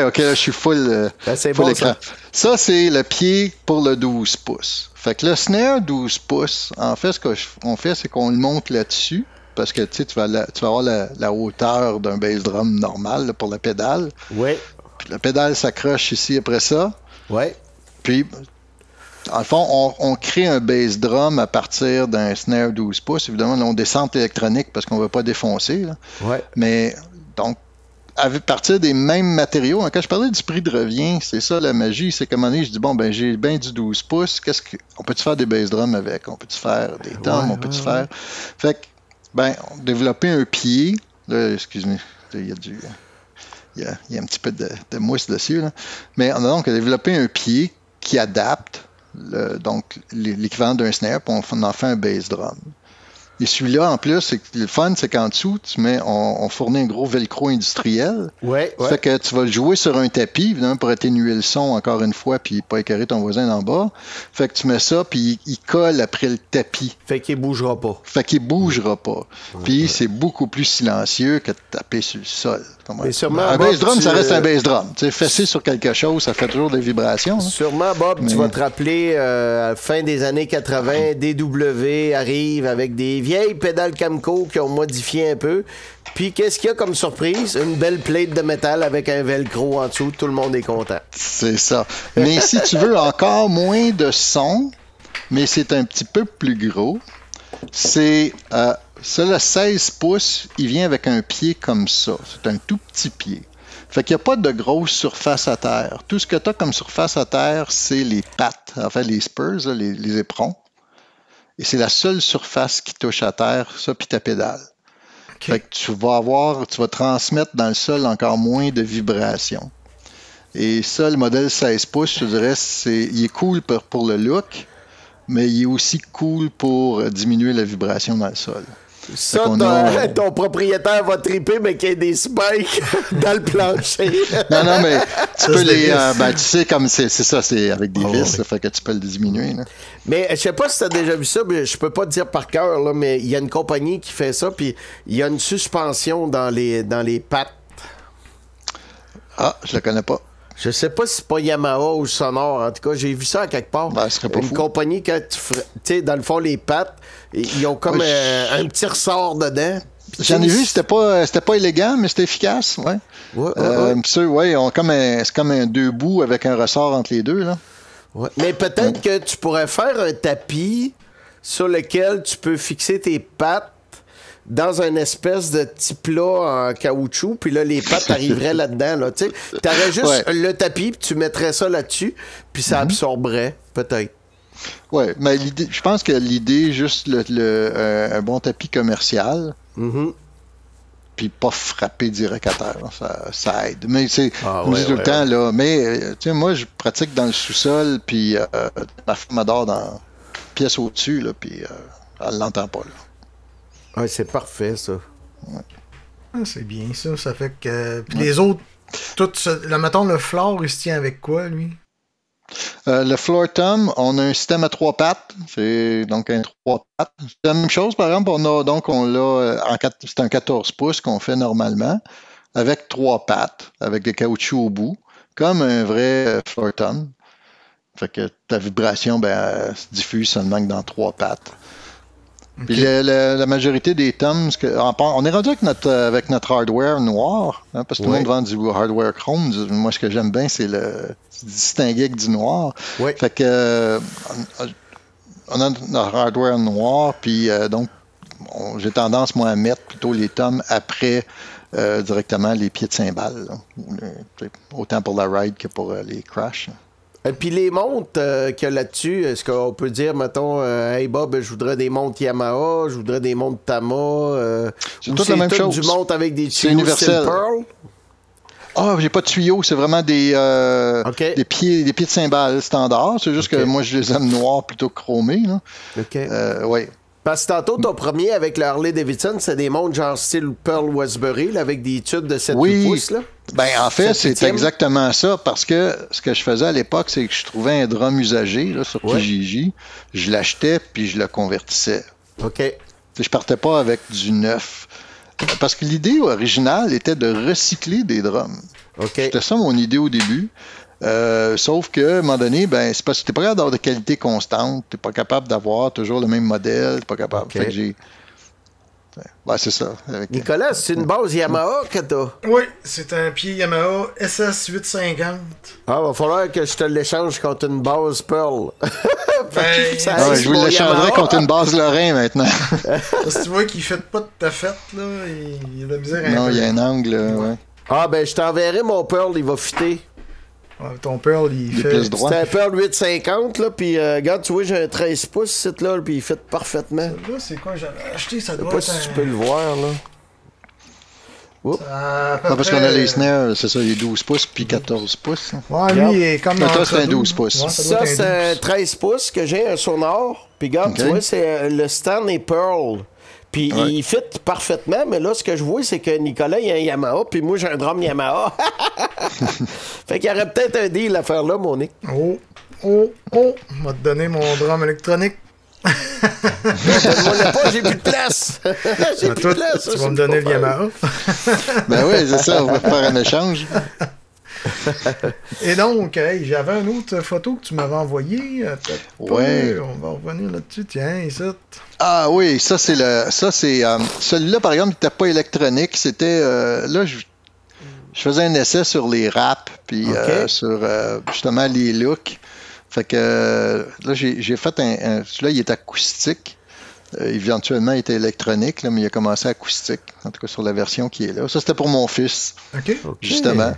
OK, là, je suis full, c'est full bon, écran. Ça, c'est le pied pour le 12 pouces. Fait que le snare 12 pouces, en fait, ce qu'on fait, c'est qu'on le monte là-dessus. Parce que tu vas avoir la hauteur d'un bass drum normal là, pour la pédale. Oui. Puis la pédale s'accroche ici après ça. Oui. Puis, dans le fond, on crée un bass drum à partir d'un snare 12 pouces. Évidemment, là, on descend l'électronique parce qu'on ne veut pas défoncer. Là. Ouais. Mais, donc, à partir des mêmes matériaux, quand je parlais du prix de revient, c'est ça la magie. C'est qu'à un moment donné, je dis, bon, ben j'ai bien du 12 pouces. On peut-tu faire des bass drums avec? On peut-tu faire des toms? On peut-tu faire... Fait que, ben, développer un pied. Là, excuse-moi, il y a du... Il y a un petit peu de mousse dessus. Là. Mais on a donc développé un pied qui adapte donc l'équivalent d'un snare, puis on en fait un bass drum. Et celui-là, en plus, le fun, c'est qu'en dessous, on fournit un gros velcro industriel. Ouais. Ça fait que tu vas le jouer sur un tapis, évidemment, pour atténuer le son encore une fois, puis pas écœurer ton voisin d'en bas. Fait que tu mets ça, puis il colle après le tapis. Fait qu'il bougera pas. Puis c'est beaucoup plus silencieux que de taper sur le sol. Mais sûrement, un bass drum, ça reste un bass drum. Tu sais, fesser sur quelque chose, ça fait toujours des vibrations. Hein. Sûrement, Bob, tu vas te rappeler, fin des années 80, DW arrive avec des vieilles pédales Camco qui ont modifié un peu. Puis, qu'est-ce qu'il y a comme surprise? Une belle plate de métal avec un velcro en dessous. Tout le monde est content. C'est ça. Mais si tu veux encore moins de son, mais c'est un petit peu plus gros, c'est... ça, le 16 pouces, il vient avec un pied comme ça. C'est un tout petit pied. Fait qu'il n'y a pas de grosse surface à terre. Tout ce que tu as comme surface à terre, c'est les pattes, enfin les spurs, les éperons. Et c'est la seule surface qui touche à terre, ça, puis ta pédale. Okay. Fait que tu vas transmettre dans le sol encore moins de vibrations. Et ça, le modèle 16 pouces, je dirais, il est cool pour le look, mais il est aussi cool pour diminuer la vibration dans le sol. Ça, ton propriétaire va triper, mais qu'il y ait des spikes dans le plancher. Non, mais tu peux tu sais, comme c'est ça, c'est avec des vis, ça fait que tu peux le diminuer. Là. Mais je sais pas si tu as déjà vu ça, mais je peux pas te dire par cœur, là, mais il y a une compagnie qui fait ça, puis il y a une suspension dans les pattes. Ah, je la connais pas. Je sais pas si c'est pas Yamaha ou Sonore. En tout cas, j'ai vu ça à quelque part. Ben, ce serait pas une fou. Compagnie, quand tu sais, dans le fond, les pattes, ils ont comme un petit ressort dedans. J'en ai vu, c'était pas élégant, mais c'était efficace, ouais. C'est comme un deux bouts avec un ressort entre les deux, là. Ouais. Mais peut-être que tu pourrais faire un tapis sur lequel tu peux fixer tes pattes dans un espèce de petit plat en caoutchouc, puis là, les pattes arriveraient là-dedans, là, tu sais. T'aurais juste le tapis, puis tu mettrais ça là-dessus, puis ça absorberait, peut-être. Oui, mais je pense que l'idée, juste un bon tapis commercial, puis pas frapper direct à terre, ça aide. Mais c'est tout le temps, là. Mais, tu sais, moi, je pratique dans le sous-sol, puis ma femme adore dans la pièce au-dessus, là, puis elle l'entend pas, là. Ah, c'est parfait, ça. Ouais. Ah, c'est bien, ça. Ça fait que... Puis les autres, mettons, le floor, il se tient avec quoi, lui? Le floor tom, on a un système à 3 pattes. C'est donc un 3 pattes. C'est la même chose, par exemple, c'est un 14 pouces qu'on fait normalement, avec 3 pattes, avec des caoutchoucs au bout, comme un vrai floor tom. Fait que ta vibration, se diffuse seulement que dans 3 pattes. Okay. Puis la majorité des toms, on est rendu avec notre hardware noir, hein, parce que tout le monde vend du hardware chrome. Moi, ce que j'aime bien, c'est distinguer avec du noir. Oui. Fait que on a notre hardware noir, puis donc j'ai tendance, moi, à mettre plutôt les toms après directement les pieds de cymbales. Autant pour la ride que pour les crashs. Et puis les montres qu'il y a là-dessus, est-ce qu'on peut dire, mettons, hey Bob, je voudrais des montres Yamaha, je voudrais des montres Tama, c'est toute la même chose. Du montre avec des tuyaux Pearl? Ah, j'ai pas de tuyaux, c'est vraiment des pieds de cymbales standard. C'est juste que moi, je les aime noirs plutôt que chromés. Là. OK. Ouais. Parce que tantôt, ton premier avec le Harley-Davidson, c'est des montres genre style Pearl Westbury, là, avec des tubes de 7-8 pouces. Là. Ben, en fait, c'est exactement ça, parce que ce que je faisais à l'époque, c'est que je trouvais un drum usagé là, sur Kijiji, je l'achetais puis je le convertissais. OK. Je partais pas avec du neuf. Parce que l'idée originale était de recycler des drums. OK. C'était ça mon idée au début. Sauf qu'à un moment donné, ben, c'est parce que t'es pas capable d'avoir de qualité constante, t'es pas capable d'avoir toujours le même modèle, t'es pas capable. Okay. Fait que j'ai. Ouais, c'est ça. Nicolas, c'est une base Yamaha que t'as? Oui, c'est un pied Yamaha SS850. Ah, va falloir que je te l'échange contre une base Pearl. Je vous l'échangerai contre une base Lorrain maintenant. Parce que tu vois qu'il ne fait pas de ta fête, là. Il a de la misère Non, il y a un angle, ouais. Ah, ben, je t'enverrai mon Pearl, il va fitter. Ouais, ton Pearl, il fait plus droit. C'est un Pearl 850, là, puis regarde, tu vois, j'ai un 13 pouces, c'est là, puis il fit parfaitement. Là, c'est quoi j'avais acheté, ça Je sais doit pas être si tu peux le voir, là. Parce qu'on a les snares, c'est ça, les 12 pouces puis 14 pouces. Ouais, lui, il est comme dans toi, c'est un 12 pouces. Ouais, ça c'est un 13 pouces que j'ai, un sonore. Puis regarde, tu vois, c'est le stand est Pearl. Puis il fit parfaitement, mais là, ce que je vois, c'est que Nicolas, il a un Yamaha, puis moi, j'ai un drum Yamaha. Fait qu'il y aurait peut-être un deal à faire là, mon Nick. Oh! On va te donner mon drum électronique. Donne-moi pas, j'ai plus de place. J'ai plus de place. Tu vas me donner le Yamaha. Ben oui, c'est ça, on va faire un échange. Et donc, hey, j'avais une autre photo que tu m'avais envoyée. Ouais. On va revenir là-dessus. Tiens, ici. Ah oui, ça c'est celui-là, par exemple, il n'était pas électronique. C'était là, je faisais un essai sur les raps, puis sur justement les looks. Fait que là, j'ai fait celui-là, il est acoustique. Éventuellement, il était électronique, là, mais il a commencé acoustique, en tout cas sur la version qui est là. Ça, c'était pour mon fils, justement.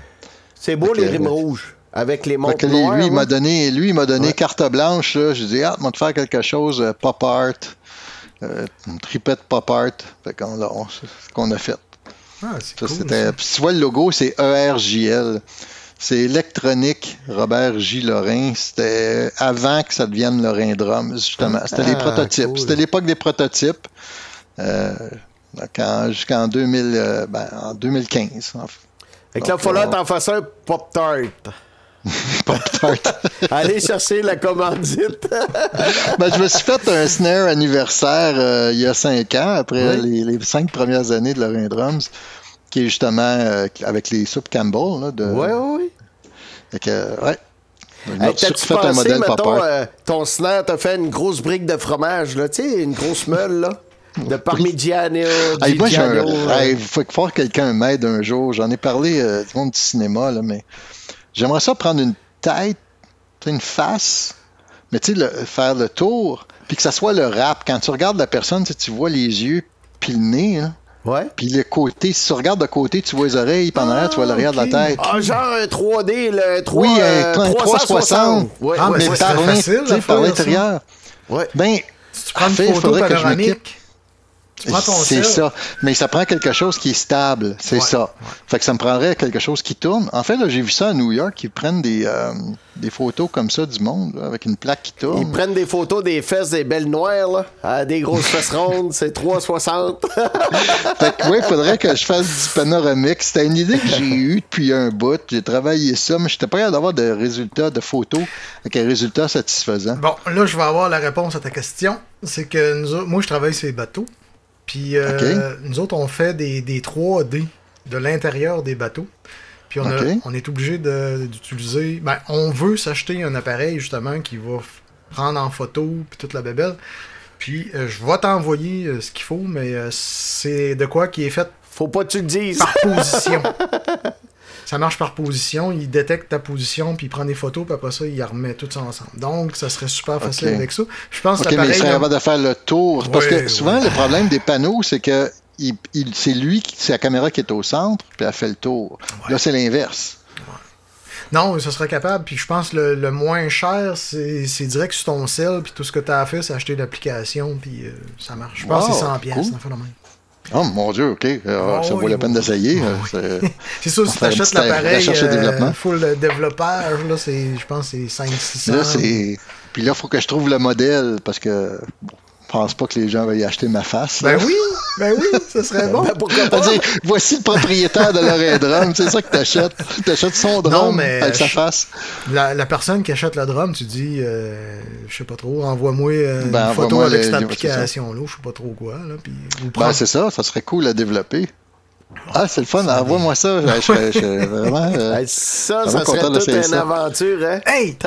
C'est beau, les rimes rouges, avec les montres noires. Lui, il m'a donné carte blanche. Là. Je dis, je vais te faire quelque chose, pop art, une tripette pop art. Fait qu'on c'est ce qu'on a fait. Ah, c'est ça, cool. Puis tu vois, le logo, c'est ERJL. C'est électronique, Robert J. Lorrain. C'était avant que ça devienne Lorrain Drums, justement. C'était les prototypes. Cool. C'était l'époque des prototypes. Jusqu'en 2015. En fait. Fait que là, il va falloir t'en faire un Pop-Tart. Pop-Tart. Allez chercher la commandite. Je me suis fait un snare anniversaire il y a 5 ans, après les 5 premières années de Lorrain Drums, qui est justement avec les soupes Campbell. Là, oui. Fait que, t'as-tu pensé, un modèle mettons, ton snare t'a fait une grosse brique de fromage, là, tu sais, une grosse meule, là? De Parmigiano, il faut que quelqu'un m'aide un jour. J'en ai parlé du monde du cinéma, là, mais j'aimerais ça prendre une tête, une face, mais tu sais, faire le tour, puis que ça soit le rap. Quand tu regardes la personne, tu vois les yeux puis le nez, là. Ouais. Puis le côté, si tu regardes de côté, tu vois les oreilles, puis en arrière, tu vois l'arrière de la tête. Ah, genre un 3D, le 3, oui, un 360. Ouais, mais par l'intérieur. Ouais. Ben, si tu prends une photo panoramique, c'est ça. Mais ça prend quelque chose qui est stable. C'est ça. Ouais. Fait que ça me prendrait quelque chose qui tourne. En fait, là, j'ai vu ça à New York. Ils prennent des photos comme ça du monde, là, avec une plaque qui tourne. Ils prennent des photos des fesses des belles noires, là, des grosses fesses rondes. C'est 360. Fait que, il faudrait que je fasse du panoramique. C'était une idée que j'ai eue depuis un bout. J'ai travaillé ça, mais je n'étais pas capable d'avoir de résultats, de photos avec un résultat satisfaisant. Bon, là, je vais avoir la réponse à ta question. C'est que moi, je travaille sur les bateaux. Puis nous autres, on fait des 3D de l'intérieur des bateaux. Puis on est obligé d'utiliser... on veut s'acheter un appareil, justement, qui va prendre en photo, puis toute la bébelle. Puis je vais t'envoyer ce qu'il faut, mais c'est de quoi qui est fait... Faut pas que tu le dises. Par position. Ça marche par position. Il détecte ta position, puis il prend des photos, puis après ça, il remet tout ça ensemble. Donc, ça serait super facile avec ça. Je pense que mais il serait capable de faire le tour. Parce que souvent, le problème des panneaux, c'est que c'est la caméra qui est au centre, puis elle fait le tour. Ouais. Là, c'est l'inverse. Ouais. Non, ça serait capable. Puis je pense que le moins cher, c'est direct sur ton cell, puis tout ce que tu as à faire, c'est acheter l'application, puis ça marche. Je pense que c'est 100$. Cool. Ça fait le même. Oh mon Dieu, OK. Ça vaut la peine d'essayer. C'est sûr, si tu achètes l'appareil full développeur, là, je pense que c'est 500-600. Puis là, il faut que je trouve le modèle parce que je pense pas que les gens veuillent y acheter ma face. Ben oui, ça serait bon. Pourquoi pas dire, voici le propriétaire de l'oreille drum, c'est ça que t'achètes. T'achètes son drum avec sa face. La personne qui achète le drum, tu dis, je sais pas trop, envoie-moi une photo avec cette application-là, je sais pas trop quoi. Là, puis, c'est ça serait cool à développer. Ah, c'est le fun, envoie-moi ça. Je serais vraiment. Ça serait toute une aventure, hein? Hey!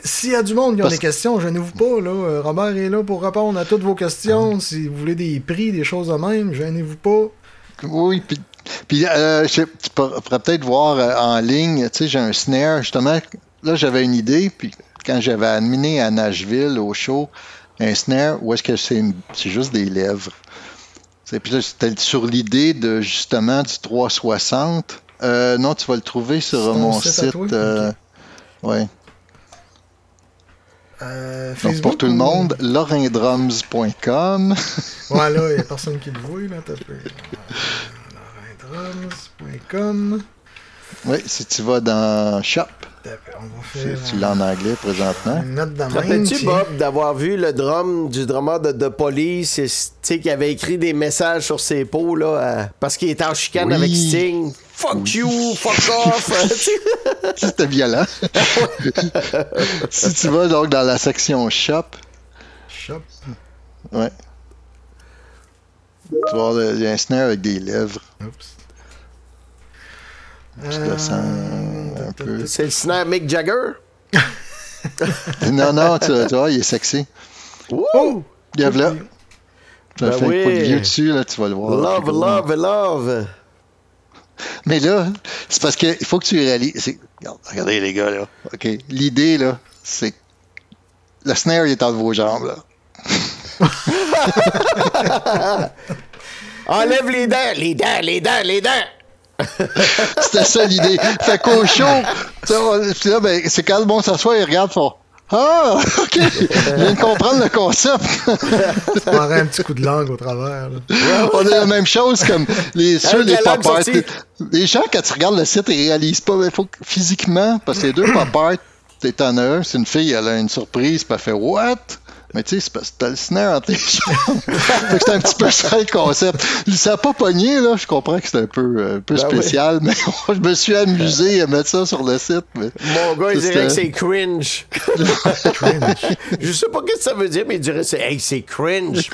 S'il y a du monde qui ont des questions, gênez-vous pas, là. Robert est là pour répondre à toutes vos questions. Si vous voulez des prix, des choses de même, gênez-vous pas. Oui, puis tu pourrais peut-être voir en ligne, tu sais, j'ai un snare, justement. Là, j'avais une idée, puis quand j'avais amené à Nashville au show un snare, où est-ce que c'est juste des lèvres? Puis là, c'était sur l'idée de justement du 360. Non, tu vas le trouver sur mon site. Ouais. Donc pour tout le monde, lorindrums.com. Ouais, là, il n'y a personne qui le voit, là. lorindrums.com. Oui, si tu vas dans Shop. On va faire, tu l'as en anglais présentement. Te rappelles-tu, Bob, d'avoir vu le drum du drummer de Police, tu sais, qui avait écrit des messages sur ses pots, là, parce qu'il était en chicane avec Sting. Fuck you, fuck off. C'était violent. Si tu vas donc dans la section Shop. Ouais. Tu vas voir, il y a un snare avec des lèvres. Oups. Je descends un peu. C'est le snare Mick Jagger? Non, tu vois, il est sexy. Wouh! Regarde là. Tu vas faire un coup de vieux dessus, là, tu vas le voir. Love. Mais là, c'est parce qu'il faut que tu réalises. Regardez les gars, là. OK. L'idée, là, c'est que le snare, il est entre vos jambes, là. Enlève les dents! C'était ça l'idée. Fait qu'au show, puis là, c'est quand le bon s'assoit, il regarde fort. Ah, OK. Je viens de comprendre le concept. Tu prendrais un petit coup de langue au travers. Là. On a la même chose comme les pop art. Les gens, quand tu regardes le site, ils réalisent pas. Il faut que physiquement, parce que les deux pop art, t'en as un, c'est une fille, elle a une surprise, puis elle fait What? Mais tu sais, c'est parce que t'as le snare entre tes jambes. Fait que c'est un petit peu ça le concept. Ça n'a pas pogné, là. Je comprends que c'est un peu spécial, mais je me suis amusé à mettre ça sur le site. Mais mon gars, il dirait que c'est cringe. Je sais pas ce que ça veut dire, mais il dirait c'est cringe.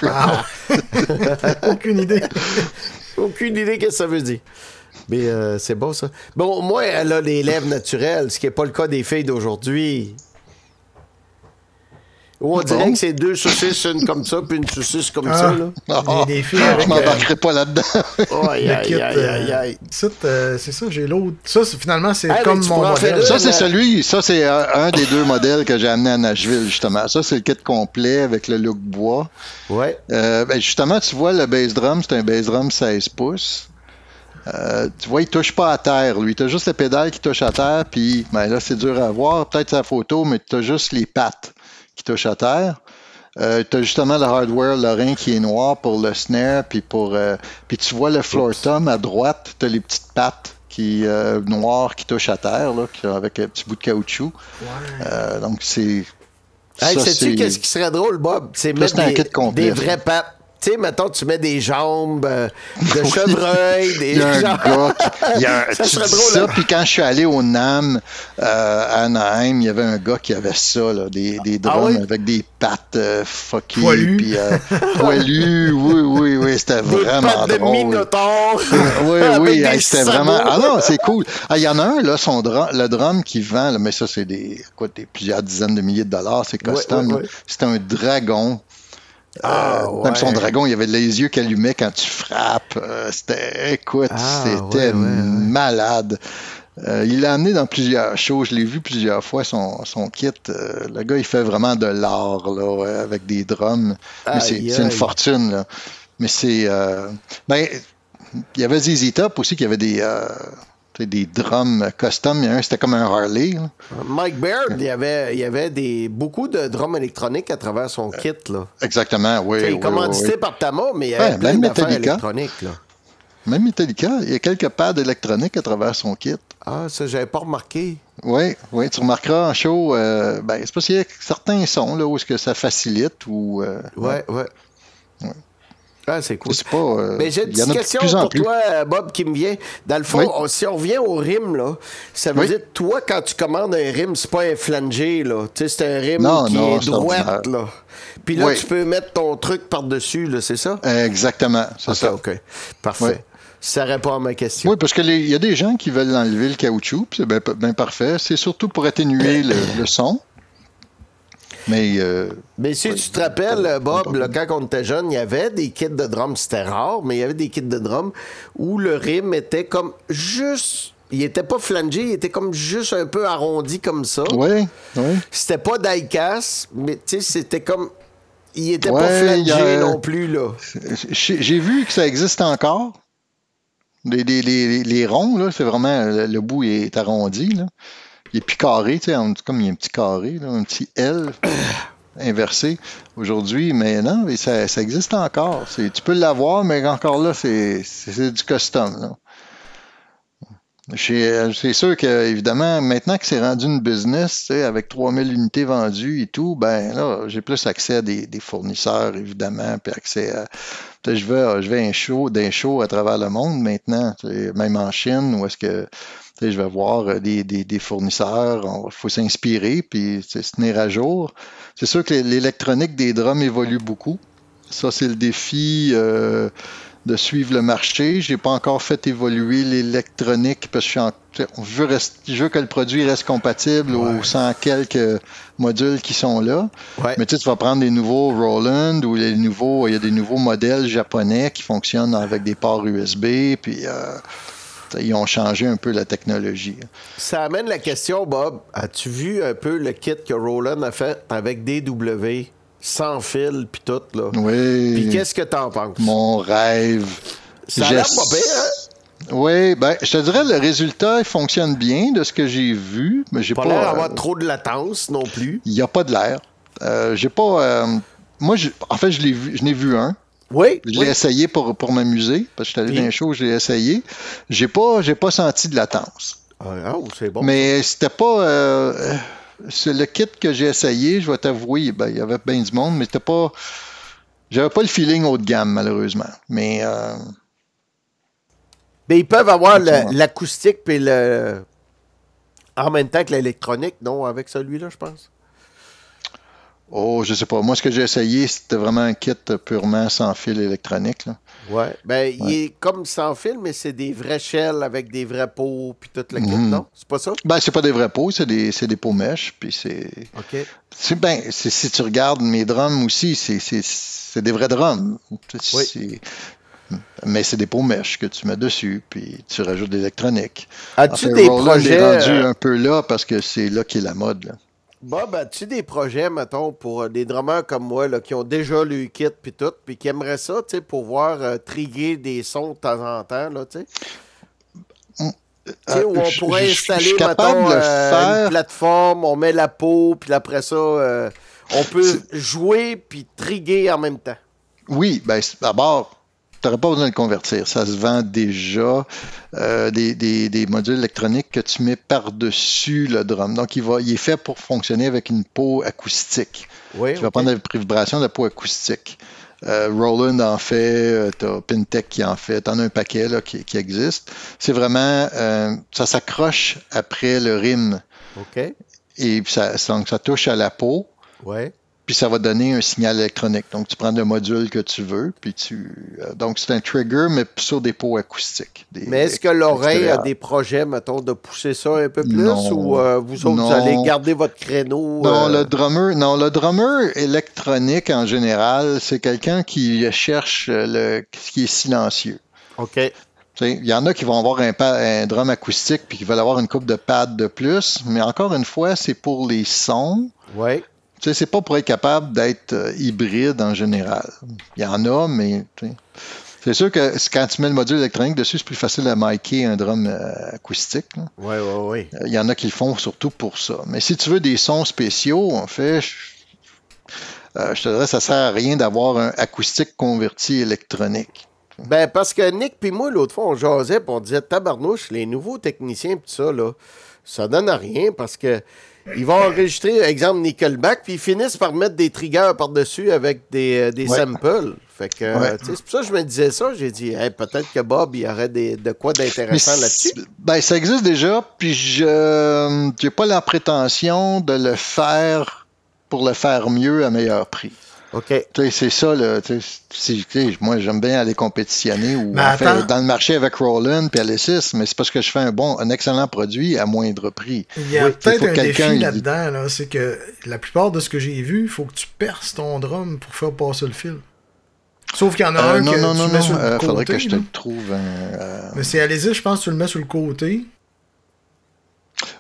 Aucune idée. Aucune idée ce que ça veut dire. Mais c'est bon, ça. Bon, moi, elle a les lèvres naturelles, ce qui n'est pas le cas des filles d'aujourd'hui. Ou on dirait que c'est deux saucisses, une comme ça, puis une saucisse comme ça. Là. Des filles avec, je m'embarquerai pas là-dedans. Aïe. C'est ça, j'ai l'autre. Ça, finalement, c'est comme mon modèle. Ça, c'est un des deux modèles que j'ai amené à Nashville, justement. Ça, c'est le kit complet avec le look bois. Ouais. Justement, tu vois, le bass drum, c'est un bass drum 16 pouces. Tu vois, il touche pas à terre, lui. Tu as juste le pédale qui touche à terre, puis là, c'est dur à voir. Peut-être sa photo, mais tu as juste les pattes qui touchent à terre. Tu as justement le hardware Lorrain qui est noir pour le snare, puis tu vois le floor tom à droite, tu as les petites pattes noires qui touchent à terre, là, avec un petit bout de caoutchouc. Ouais. Donc, c'est... sais-tu qu'est-ce qui serait drôle, Bob? C'est mettre des vraies pattes. Tu sais, mettons, tu mets des jambes de chevreuil, des jambes... Ça serait drôle. Ça, puis quand je suis allé au NAMM à Anaheim, il y avait un gars qui avait ça, là, des drums avec des pattes fuckées. Poilues. Poilues, oui, c'était vraiment drôle. Des pattes de Minotaure. Oui, c'était vraiment... Ah non, c'est cool. Il y en a un, là, le drum qui vend, là, mais ça, c'est des plusieurs dizaines de milliers de dollars, c'est custom. C'est un dragon. Même son dragon, il avait les yeux qui allumaient quand tu frappes. C'était malade. Il l'a amené dans plusieurs shows. Je l'ai vu plusieurs fois, son kit. Le gars, il fait vraiment de l'art là, avec des drums. Mais c'est une fortune. Là. Mais c'est... il y avait ZZ Top aussi qui avait des drums custom. Il y a un, c'était comme un Harley. Là. Mike Baird, il y avait beaucoup de drums électroniques à travers son kit. Là. Exactement, oui. Il est commandité par Tama, mais il y avait plein d'affaires électroniques. Là. Même Metallica, il y a quelques pads électroniques à travers son kit. Ah, ça, j'avais pas remarqué. Oui, tu remarqueras en show, c'est parce qu'il y a certains sons là, où est-ce que ça facilite ou... Ouais. Ah, c'est cool. C'est pas, mais j'ai une petite question pour toi, Bob, qui me vient. Dans le fond, si on revient au rim, là, ça veut dire, toi, quand tu commandes un rim, c'est pas un flangé, là. Tu sais, c'est un rim qui est droite, là. Puis là, tu peux mettre ton truc par-dessus, là, c'est ça? Exactement, c'est ça. OK, parfait. Ouais. Ça répond à ma question. Oui, parce qu'il y a des gens qui veulent enlever le caoutchouc, puis c'est bien parfait. C'est surtout pour atténuer le son. Mais si tu te rappelles, Bob, là, quand on était jeune, il y avait des kits de drums, c'était rare, mais il y avait des kits de drums où le rim était comme juste... Il était pas flangé, il était comme juste un peu arrondi comme ça. Oui. C'était pas die-cast, mais tu sais, c'était comme... Il était pas flangé non plus, là. J'ai vu que ça existe encore. Les ronds, là, c'est vraiment... Le bout est arrondi, là. Il est plus carré, tu sais, comme il y a un petit carré, là, un petit L inversé aujourd'hui, mais non, ça existe encore. Tu peux l'avoir, mais encore là, c'est du custom. Là. C'est sûr que, évidemment, maintenant que c'est rendu une business, avec 3000 unités vendues et tout, ben là, j'ai plus accès à des fournisseurs, évidemment, puis accès à... Je vais à d'un show à travers le monde maintenant, même en Chine, où est-ce que je vais voir des fournisseurs, il faut s'inspirer, puis se tenir à jour. C'est sûr que l'électronique des drums évolue beaucoup. Ça, c'est le défi de suivre le marché. Je n'ai pas encore fait évoluer l'électronique parce que je veux que le produit reste compatible aux 100 quelques modules qui sont là. Ouais. Mais tu vas prendre des nouveaux Roland ou il y a des nouveaux modèles japonais qui fonctionnent avec des ports USB, puis ils ont changé un peu la technologie. Ça amène la question, Bob. As-tu vu un peu le kit que Roland a fait avec DW? Sans fil, puis tout, là. Oui. Puis qu'est-ce que t'en penses? Mon rêve. Ça a l'air pas pire, hein? Oui, je te dirais, le résultat, il fonctionne bien de ce que j'ai vu, mais j'ai pas... l'air d'avoir trop de latence non plus. Il n'y a pas de l'air. J'ai pas... moi, en fait, je n'ai vu un. Oui. Je l'ai essayé pour m'amuser, parce que je suis allé dans un show, je l'ai essayé. J'ai pas senti de latence. C'est bon. Mais c'était pas... c'est le kit que j'ai essayé, je vais t'avouer, il y avait bien du monde, mais c'était pas... J'avais pas le feeling haut de gamme, malheureusement. Mais ils peuvent avoir l'acoustique puis en même temps que l'électronique, non, avec celui-là, je pense. Oh, je sais pas. Moi, ce que j'ai essayé, c'était vraiment un kit purement sans fil électronique, là. Ouais. Il est comme sans fil, mais c'est des vrais shells avec des vrais pots puis tout le kit, non? C'est pas ça? C'est pas des vrais pots, c'est des pots mèches, puis c'est... OK. Si tu regardes mes drums aussi, c'est des vrais drums. Oui. Mais c'est des pots mèches que tu mets dessus, puis tu rajoutes de l'électronique. As-tu des projets... est rendu un peu là, parce que c'est là qu'est la mode, là. Bob, as-tu des projets, mettons, pour des drummers comme moi, là, qui ont déjà le kit puis tout, puis qui aimeraient ça, tu sais, pouvoir triguer des sons de temps en temps, là, tu sais? Où on pourrait installer, mettons, une plateforme, on met la peau, puis après ça, on peut jouer puis triguer en même temps. Oui, d'abord, tu n'aurais pas besoin de le convertir. Ça se vend déjà, des modules électroniques que tu mets par-dessus le drum. Donc, il est fait pour fonctionner avec une peau acoustique. Oui, tu vas prendre la vibration de la peau acoustique. Roland en fait, tu as Pintec qui en fait, tu en as un paquet là, qui existe. C'est vraiment, ça s'accroche après le rim. OK. Et puis donc ça touche à la peau. Ouais. Puis ça va donner un signal électronique. Donc, tu prends le module que tu veux, puis donc, c'est un trigger, mais sur des pots acoustiques. Mais est-ce que l'oreille a des projets, mettons, de pousser ça un peu plus? Non, ou vous autres, vous allez garder votre créneau? Non, le drummer électronique, en général, c'est quelqu'un qui cherche ce qui est silencieux. OK. Il y en a qui vont avoir un drum acoustique, puis qui veulent avoir une coupe de pad de plus, mais encore une fois, c'est pour les sons. Oui. C'est pas pour être capable d'être hybride en général. Il y en a, mais... C'est sûr que quand tu mets le module électronique dessus, c'est plus facile à micer un drum acoustique. Oui. Il y en a qui le font surtout pour ça. Mais si tu veux des sons spéciaux, en fait, je te dirais, ça sert à rien d'avoir un acoustique converti électronique. Ben, parce que Nick puis moi, l'autre fois, on jasait et on disait, tabarnouche, les nouveaux techniciens pis ça, là, ça donne à rien parce que ils vont enregistrer, exemple, Nickelback, puis ils finissent par mettre des triggers par-dessus avec des samples. Fait que, c'est pour ça que je me disais ça. J'ai dit, hey, peut-être que Bob, il y aurait de quoi d'intéressant là-dessus. Ben, ça existe déjà, puis je n'ai pas la prétention de le faire pour le faire mieux à meilleur prix. OK. C'est ça, là. Moi, j'aime bien aller compétitionner ou dans le marché avec Roland et Alesis, mais c'est parce que je fais un excellent produit à moindre prix. Il y a peut-être un défi là-dedans, là, c'est que la plupart de ce que j'ai vu, il faut que tu perces ton drum pour faire passer le fil. Sauf qu'il y en a un que tu mets sur le côté. Faudrait que je te le trouve. Mais c'est Alesis, je pense que tu le mets sur le côté.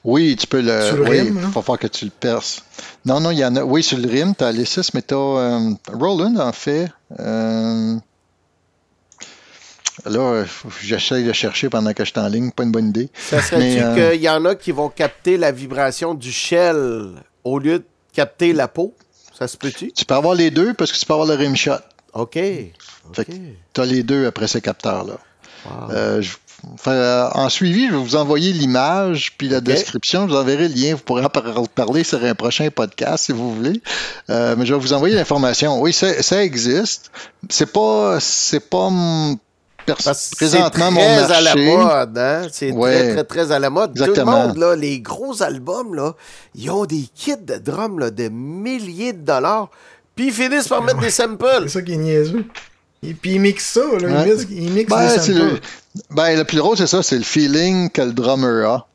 Oui, tu peux le. Sur le rim, il faut faire que tu le perces. Non, il y en a. Oui, sur le rim, tu as Alesis, mais tu as Roland, en fait. Là, j'essaie de chercher pendant que je suis en ligne, pas une bonne idée. Ça serait-tu qu'il y en a qui vont capter la vibration du shell au lieu de capter la peau? Ça se peut-tu? Tu peux avoir les deux parce que tu peux avoir le rim shot. OK. Tu as les deux après ces capteurs-là. Wow. En suivi, je vais vous envoyer l'image puis la description. Je vous enverrai le lien. Vous pourrez en parler sur un prochain podcast si vous voulez. Mais je vais vous envoyer l'information. Oui, ça existe. C'est pas présentement mon marché. C'est très à la mode, hein? C'est très à la mode. Exactement. Tout le monde, là, les gros albums, là, ils ont des kits de drums là, de milliers de dollars, puis ils finissent par mettre des samples. C'est ça qui est niaiseux. Et puis ils mixent ça, là. Ils mixent des samples. Le plus drôle, c'est ça, c'est le feeling que le drummer a.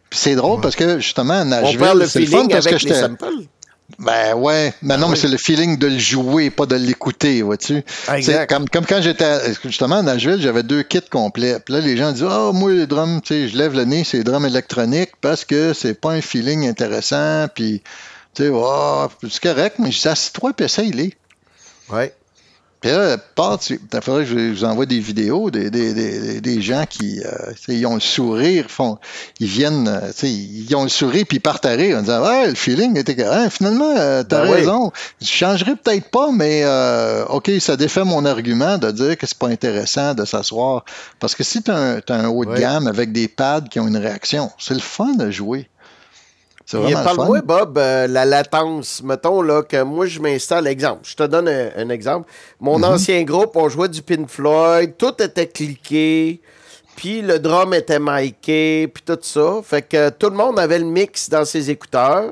Puis c'est drôle parce que, justement, à Nashville, on parle le c'est le feeling fun parce avec que les samples? Mais c'est le feeling de le jouer, pas de l'écouter, vois-tu? C'est comme quand j'étais justement à Nashville, j'avais 2 kits complets. Puis là, les gens disent, moi, les drums, je lève le nez, c'est les drums électroniques parce que c'est pas un feeling intéressant, puis, c'est correct, mais je dis, assis-toi, puis essaye-les. Ouais. Puis là, il faudrait que je vous envoie des vidéos des gens qui ils ont le sourire, ils viennent, ils ont le sourire puis ils partent à rire en disant le feeling était finalement, t'as raison. Je changerai peut-être pas, mais OK, ça défait mon argument de dire que c'est pas intéressant de s'asseoir. Parce que si t'as un haut de gamme avec des pads qui ont une réaction, c'est le fun de jouer. Parle-moi, Bob, la latence. Mettons là, que moi, je m'installe. Exemple, je te donne un exemple. Mon ancien groupe, on jouait du Pink Floyd, tout était cliqué, puis le drum était miké, puis tout ça. Fait que tout le monde avait le mix dans ses écouteurs.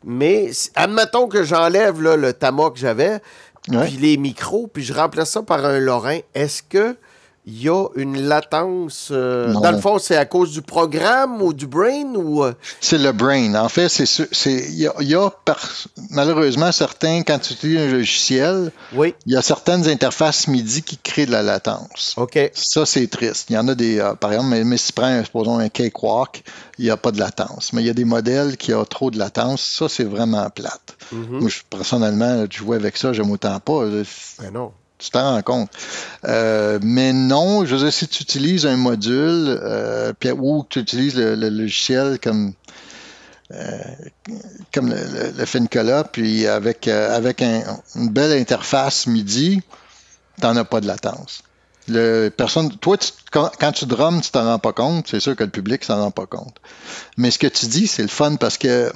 Mais admettons que j'enlève là, le Tama que j'avais, puis les micros, puis je remplace ça par un Lorrain. Est-ce que il y a une latence. Dans le fond, c'est à cause du programme ou du brain ou. C'est le brain. En fait, malheureusement certains, quand tu utilises un logiciel, il y a certaines interfaces MIDI qui créent de la latence. OK. Ça, c'est triste. Il y en a des. Par exemple, mais si tu prends, supposons, un Cakewalk, il n'y a pas de latence. Mais il y a des modèles qui ont trop de latence. Ça, c'est vraiment plate. Moi, personnellement, je jouais avec ça, j'aime autant pas. Ben non. Tu t'en rends compte. Mais non, je veux dire, si tu utilises un module ou tu utilises le logiciel comme le Fincala, puis avec une belle interface MIDI, tu n'en as pas de latence. Toi, quand tu drums, tu t'en rends pas compte. C'est sûr que le public s'en rend pas compte. Mais ce que tu dis, c'est le fun parce que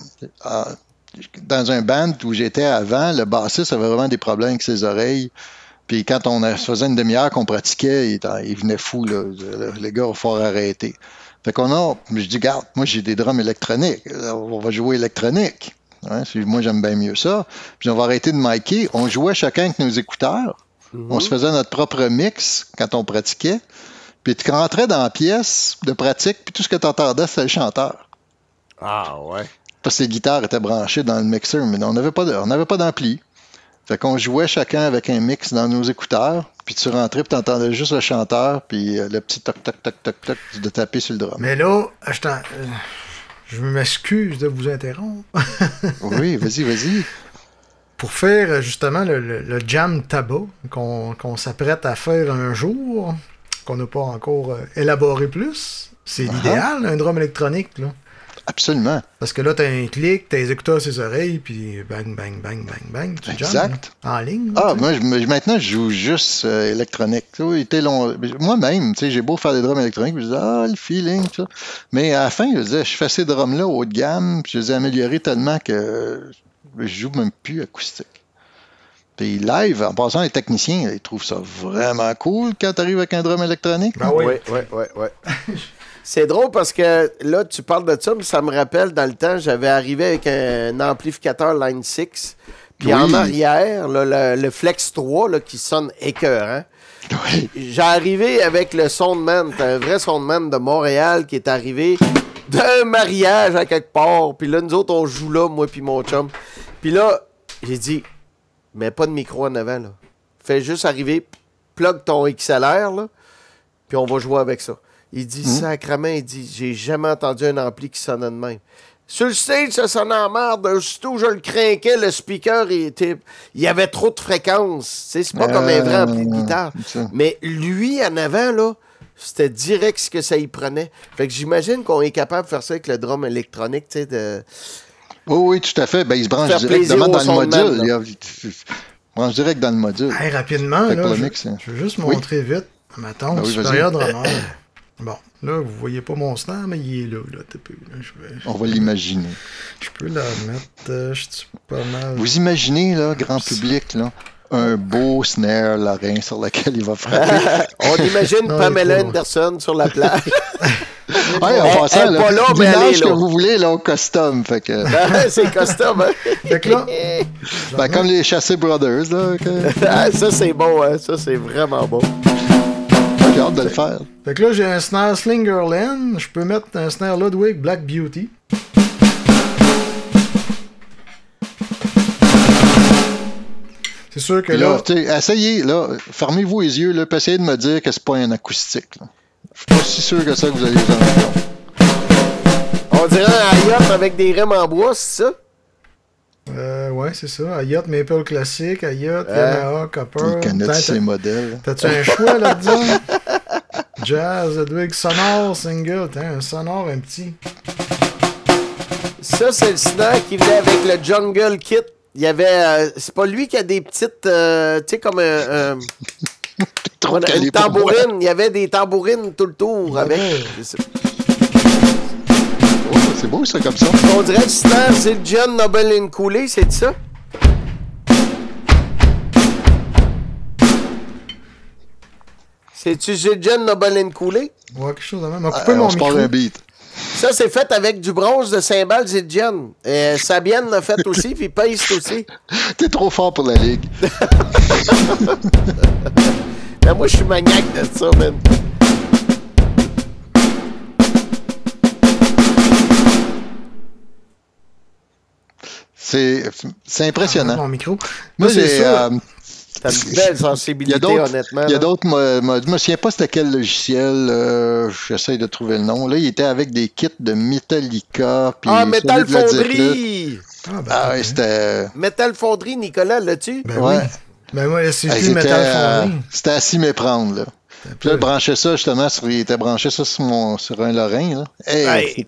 dans un band où j'étais avant, le bassiste avait vraiment des problèmes avec ses oreilles. Puis quand on faisait une demi-heure qu'on pratiquait, il venait fou, là. Les gars, il va falloir arrêter. Fait je dis, regarde, moi j'ai des drums électroniques. On va jouer électronique. Moi, j'aime bien mieux ça. Puis on va arrêter de micer. On jouait chacun avec nos écouteurs. On se faisait notre propre mix quand on pratiquait. Puis tu rentrais dans la pièce de pratique, puis tout ce que tu entendais, c'était le chanteur. Ah ouais. Parce que les guitares étaient branchées dans le mixeur, mais on n'avait pas d'ampli. Fait qu'on jouait chacun avec un mix dans nos écouteurs, puis tu rentrais, puis tu entendais juste le chanteur, puis le petit toc, toc, toc, toc, toc de taper sur le drum. Mais là, je m'excuse de vous interrompre. Oui, vas-y. pour faire justement le jam tabac qu'on s'apprête à faire un jour, qu'on n'a pas encore élaboré plus, c'est l'idéal, un drum électronique, là. Absolument. Parce que là, t'as un clic, t'as les écouteurs sur les oreilles, puis bang, bang, bang, bang, bang, tu exact. Jammes, en ligne. Ah, moi, maintenant, je joue juste électronique. Moi-même, j'ai beau faire des drums électroniques, je dis, le feeling, ça. Mais à la fin, je disais, je fais ces drums-là haut de gamme, puis je les ai améliorés tellement que je joue même plus acoustique. Puis live, en passant, les techniciens, ils trouvent ça vraiment cool quand t'arrives avec un drum électronique. Ben oui. C'est drôle parce que là, tu parles de ça, mais ça me rappelle, dans le temps, j'avais arrivé avec un amplificateur Line 6, puis en arrière, là, le Flex 3 là, qui sonne écœurant. Oui. J'ai arrivé avec le Soundman, un vrai Soundman de Montréal qui est arrivé d'un mariage à quelque part, puis là, nous autres, on joue là, moi puis mon chum. Puis là, j'ai dit, mets pas de micro en avant, là. Fais juste arriver, plug ton XLR, là, puis on va jouer avec ça. Il dit, sacrément, il dit, j'ai jamais entendu un ampli qui sonnait de même. Sur le stage, ça sonnait en merde. Surtout, je le craquais, le speaker, il y avait trop de fréquences. C'est pas comme un vrai ampli de guitare. Mais lui, en avant, là, c'était direct ce que ça y prenait. Fait que j'imagine qu'on est capable de faire ça avec le drum électronique, tu sais, de... Oui, tout à fait. Ben, il se branche directement dans le module. Il branche direct dans le module. Hey, rapidement, là, je veux juste montrer vite ma tante supérieure drummer. Bon, là, vous voyez pas mon snare, mais il est là. On va l'imaginer. Je peux la mettre, je suis pas mal. Vous imaginez, là, grand public, là, un beau snare Lorrain sur lequel il va frapper. On imagine Pamela Anderson sur la plage. En passant, là, l'image que vous voulez, là, au custom. Fait que... c'est custom, hein? Fait que là... comme les Chassé Brothers, là. Ça, c'est bon, hein? Ça, c'est vraiment bon. J'ai hâte de le faire. Fait que là, j'ai un snare Slingerland. Je peux mettre un snare Ludwig Black Beauty. C'est sûr que là... essayez, là, fermez-vous les yeux, là, puis essayez de me dire que c'est pas un acoustique. Là. Je suis pas si sûr que ça que vous allez les entendre. On dirait un Hayat avec des rèmes en bois, c'est ça? Ouais, c'est ça. Hayat Maple Classic, Hayat, Yamaha, Copper. Il connaît ces modèles. T'as-tu un choix là-dedans? Jazz, Ludwig, sonore, single. Un sonore, un petit. Ça, c'est le snare qui venait avec le Jungle Kit. Il y avait... c'est pas lui qui a des petites... tu sais, comme un... une tambourine. Il y avait des tambourines tout le tour avec... C'est beau, ça, comme ça. On dirait le snare Zildjian Nobel & Cooley, c'est ça? C'est-tu Zildjian Nobel & Cooley? Ouais, quelque chose de même. On se parle un beat. Ça, c'est fait avec du bronze de cymbale Zildjian. Sabienne l'a fait aussi, puis Pace aussi. T'es trop fort pour la ligue. Mais moi, je suis maniaque de ça, man. C'est impressionnant. Mon micro. Moi, c'est... T'as une belle sensibilité, honnêtement. Il y a d'autres... Je me souviens pas c'était quel logiciel. J'essaie de trouver le nom. Là, il était avec des kits de Metallica. Metal Foundry! Oui, c'était... Metal Foundry, Nicolas, l'as-tu? Ben oui. Ben moi, c'est plus Metal Foundry. C'était à s'y méprendre, là. Puis là, brancher ça, justement, il était branché ça sur un Lorrain, là.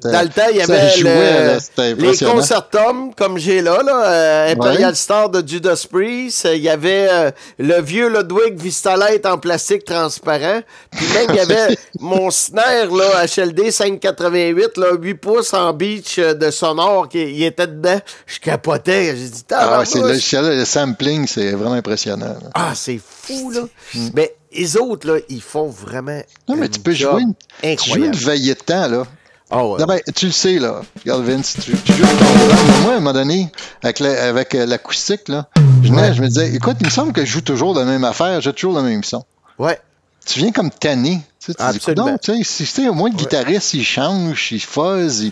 Dans le temps, il y avait les concertums, comme j'ai là, Imperial Star de Judas Priest. Il y avait le vieux Ludwig Vistalite en plastique transparent. Puis même, il y avait mon snare, là, HLD 588, là, 8 pouces en beach de sonore, il était dedans. Je capotais. J'ai dit, le sampling, c'est vraiment impressionnant. Là. C'est fou, là. Mais les autres, là, ils font vraiment. Non, mais tu peux jouer une veillée de temps, là. D'abord, tu le sais, là. Regarde, Vince, tu joues moi, à un moment donné, avec l'acoustique, là, je me disais, écoute, il me semble que je joue toujours la même affaire, j'ai toujours le même son. Ouais. Tu viens comme tanné. Tu sais, si au moins le guitariste, il change, il fuzz,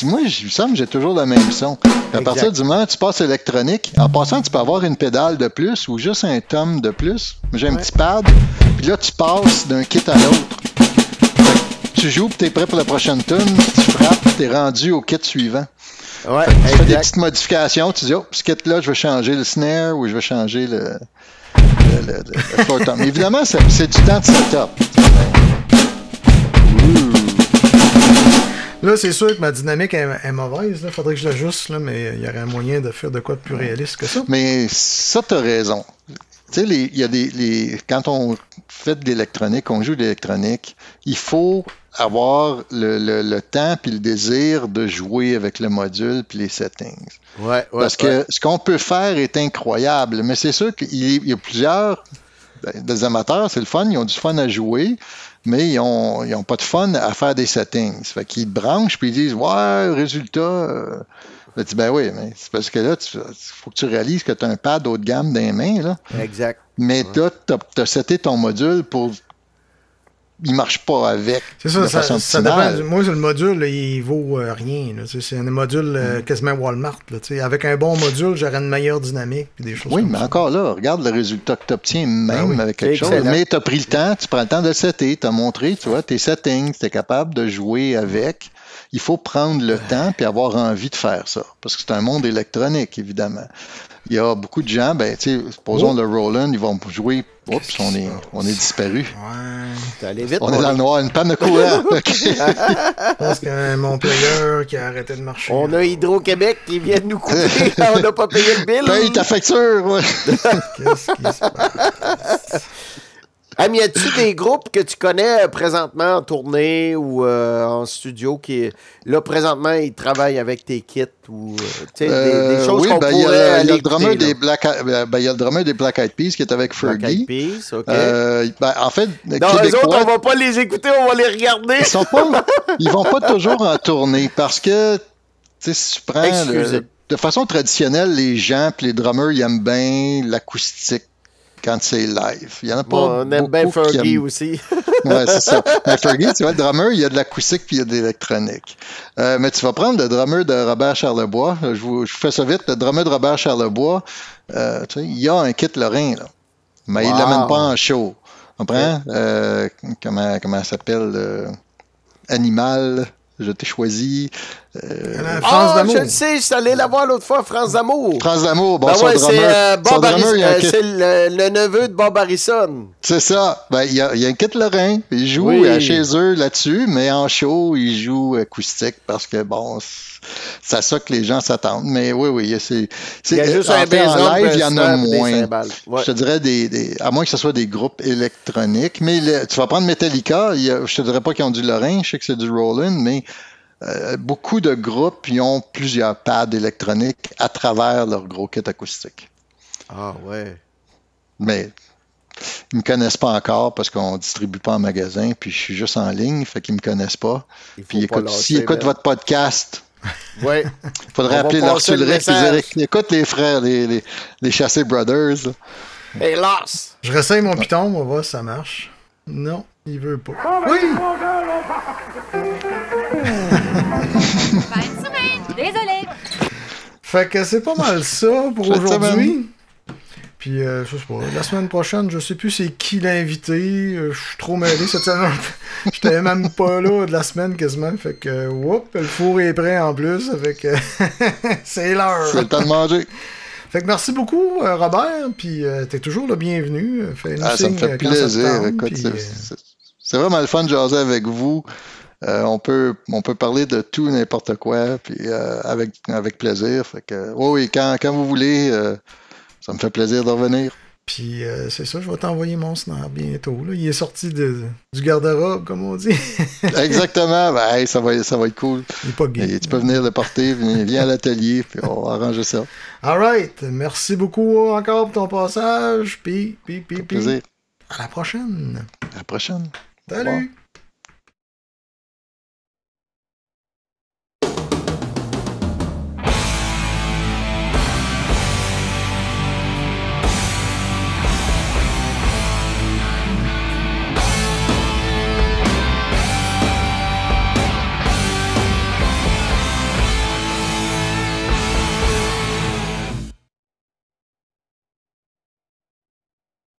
moi, il me semble que j'ai toujours le même son. À partir du moment où tu passes électronique, en passant, tu peux avoir une pédale de plus ou juste un tom de plus. J'ai un petit pad, puis là, tu passes d'un kit à l'autre. Tu joues, puis t'es prêt pour la prochaine tune, tu frappes, t'es rendu au kit suivant. Ouais, tu fais des petites modifications, tu dis, oh, ce kit-là, je vais changer le snare ou je vais changer le floor tom. Évidemment, c'est du temps de setup. Là, c'est sûr que ma dynamique est mauvaise. Il faudrait que je l'ajuste, là, mais il y aurait un moyen de faire de quoi de plus réaliste que ça. Mais ça, tu as raison. Tu sais, il y a quand on fait de l'électronique, on joue de l'électronique, il faut avoir le temps puis le désir de jouer avec le module puis les settings. Parce que ce qu'on peut faire est incroyable. Mais c'est sûr qu'il y a plusieurs des amateurs, c'est le fun, ils ont du fun à jouer, mais ils ont pas de fun à faire des settings. Fait qu'ils branchent puis ils disent ouais, résultat. Tu dis, ben oui, mais c'est parce que là, il faut que tu réalises que tu as un pad haut de gamme dans les mains. Là. Exact. Mais là, tu as seté ton module pour. Il ne marche pas avec. C'est ça, ça dépend. Moi, le module, là, il vaut rien. Là. C'est un module quasiment Walmart. Là, avec un bon module, j'aurais une meilleure dynamique. Puis des choses oui, comme mais ça. Encore là, regarde le résultat que tu obtiens même avec quelque chose. Mais tu as pris le temps, tu prends le temps de le setter, tu as montré, tu vois, tes settings, tu es capable de jouer avec. Il faut prendre le temps et avoir envie de faire ça. Parce que c'est un monde électronique, évidemment. Il y a beaucoup de gens, supposons le Roland, ils vont jouer. Oups, on est disparu. Ouais. T'es allé vite. On est dans le noir, une panne de courant. Je pense qu'il y a mon player qui a arrêté de marcher. On a Hydro-Québec qui vient de nous couper. On n'a pas payé le bill. Paye ta facture, ouais. Qu'est-ce qui se passe? Am, y a-tu des groupes que tu connais présentement en tournée ou en studio qui, là, présentement, ils travaillent avec tes kits ou des choses qu'on pourrait aller écouter? Il y a le drummer des Black Eyed Peas qui est avec Fergie. Black Eyed Peas, OK. En fait, non, eux autres, on va pas les écouter, on va les regarder. Ils vont pas toujours en tournée parce que, si tu prends... de façon traditionnelle, les gens et les drummers, ils aiment bien l'acoustique quand c'est live. Il y en a pas on aime bien Fergie aussi. Ouais, c'est ça. Mais Fergie, tu vois, le drummer, il y a de l'acoustique puis il y a de l'électronique. Mais tu vas prendre le drummer de Robert Charlebois. Je vous fais ça vite. Le drummer de Robert Charlebois, il y a un kit Lorrain, là. Mais il l'amène pas en show. On comprends? Comment ça s'appelle? Animal. Je t'ai choisi. France d'Amour. Je le sais, je suis allé la voir l'autre fois, France d'Amour. France d'Amour, bon, c'est Bob Harrison. C'est le neveu de Bob Harrison. C'est ça. Il y a un kit Lorrain. Il joue chez eux là-dessus, mais en show, il joue acoustique parce que, c'est à ça que les gens s'attendent. Mais oui, il y a juste un en live, il y en a moins. Ouais. Je te dirais, à moins que ce soit des groupes électroniques. Mais tu vas prendre Metallica, je te dirais pas qu'ils ont du Lorrain, je sais que c'est du Roland, mais beaucoup de groupes ils ont plusieurs pads électroniques à travers leur gros kit acoustique. Ah ouais. Mais ils me connaissent pas encore parce qu'on distribue pas en magasin, puis je suis juste en ligne, fait qu'ils me connaissent pas. Puis s'ils écoutent votre podcast, ouais. Faudrait appeler leur Ulrich et dire écoute les frères, les Chassé Brothers. Hélas! Je réessaye mon piton, on va voir si ça marche. Non, il veut pas. Oui! Désolé. Fait que c'est pas mal ça pour aujourd'hui. Puis, je sais pas, la semaine prochaine, je sais plus c'est qui l'invité. Je suis trop mêlé cette semaine. J'étais même pas là de la semaine quasiment. Fait que, le four est prêt en plus. Fait que, c'est l'heure. C'est le temps de manger. Fait que merci beaucoup, Robert. Puis, t'es toujours le bienvenu. Ça me fait plaisir. Écoute, c'est vraiment le fun de jaser avec vous. On peut parler de tout, n'importe quoi, puis avec plaisir. Fait que, oui, quand vous voulez, ça me fait plaisir de revenir. Puis c'est ça, je vais t'envoyer mon snap bientôt. Là. Il est sorti du garde-robe, comme on dit. Exactement. Ça va être cool. Il est pas gay. Et tu peux venir le porter, viens à l'atelier, puis on va arranger ça. All right. Merci beaucoup encore pour ton passage. Puis. Plaisir. À la prochaine. À la prochaine. Salut.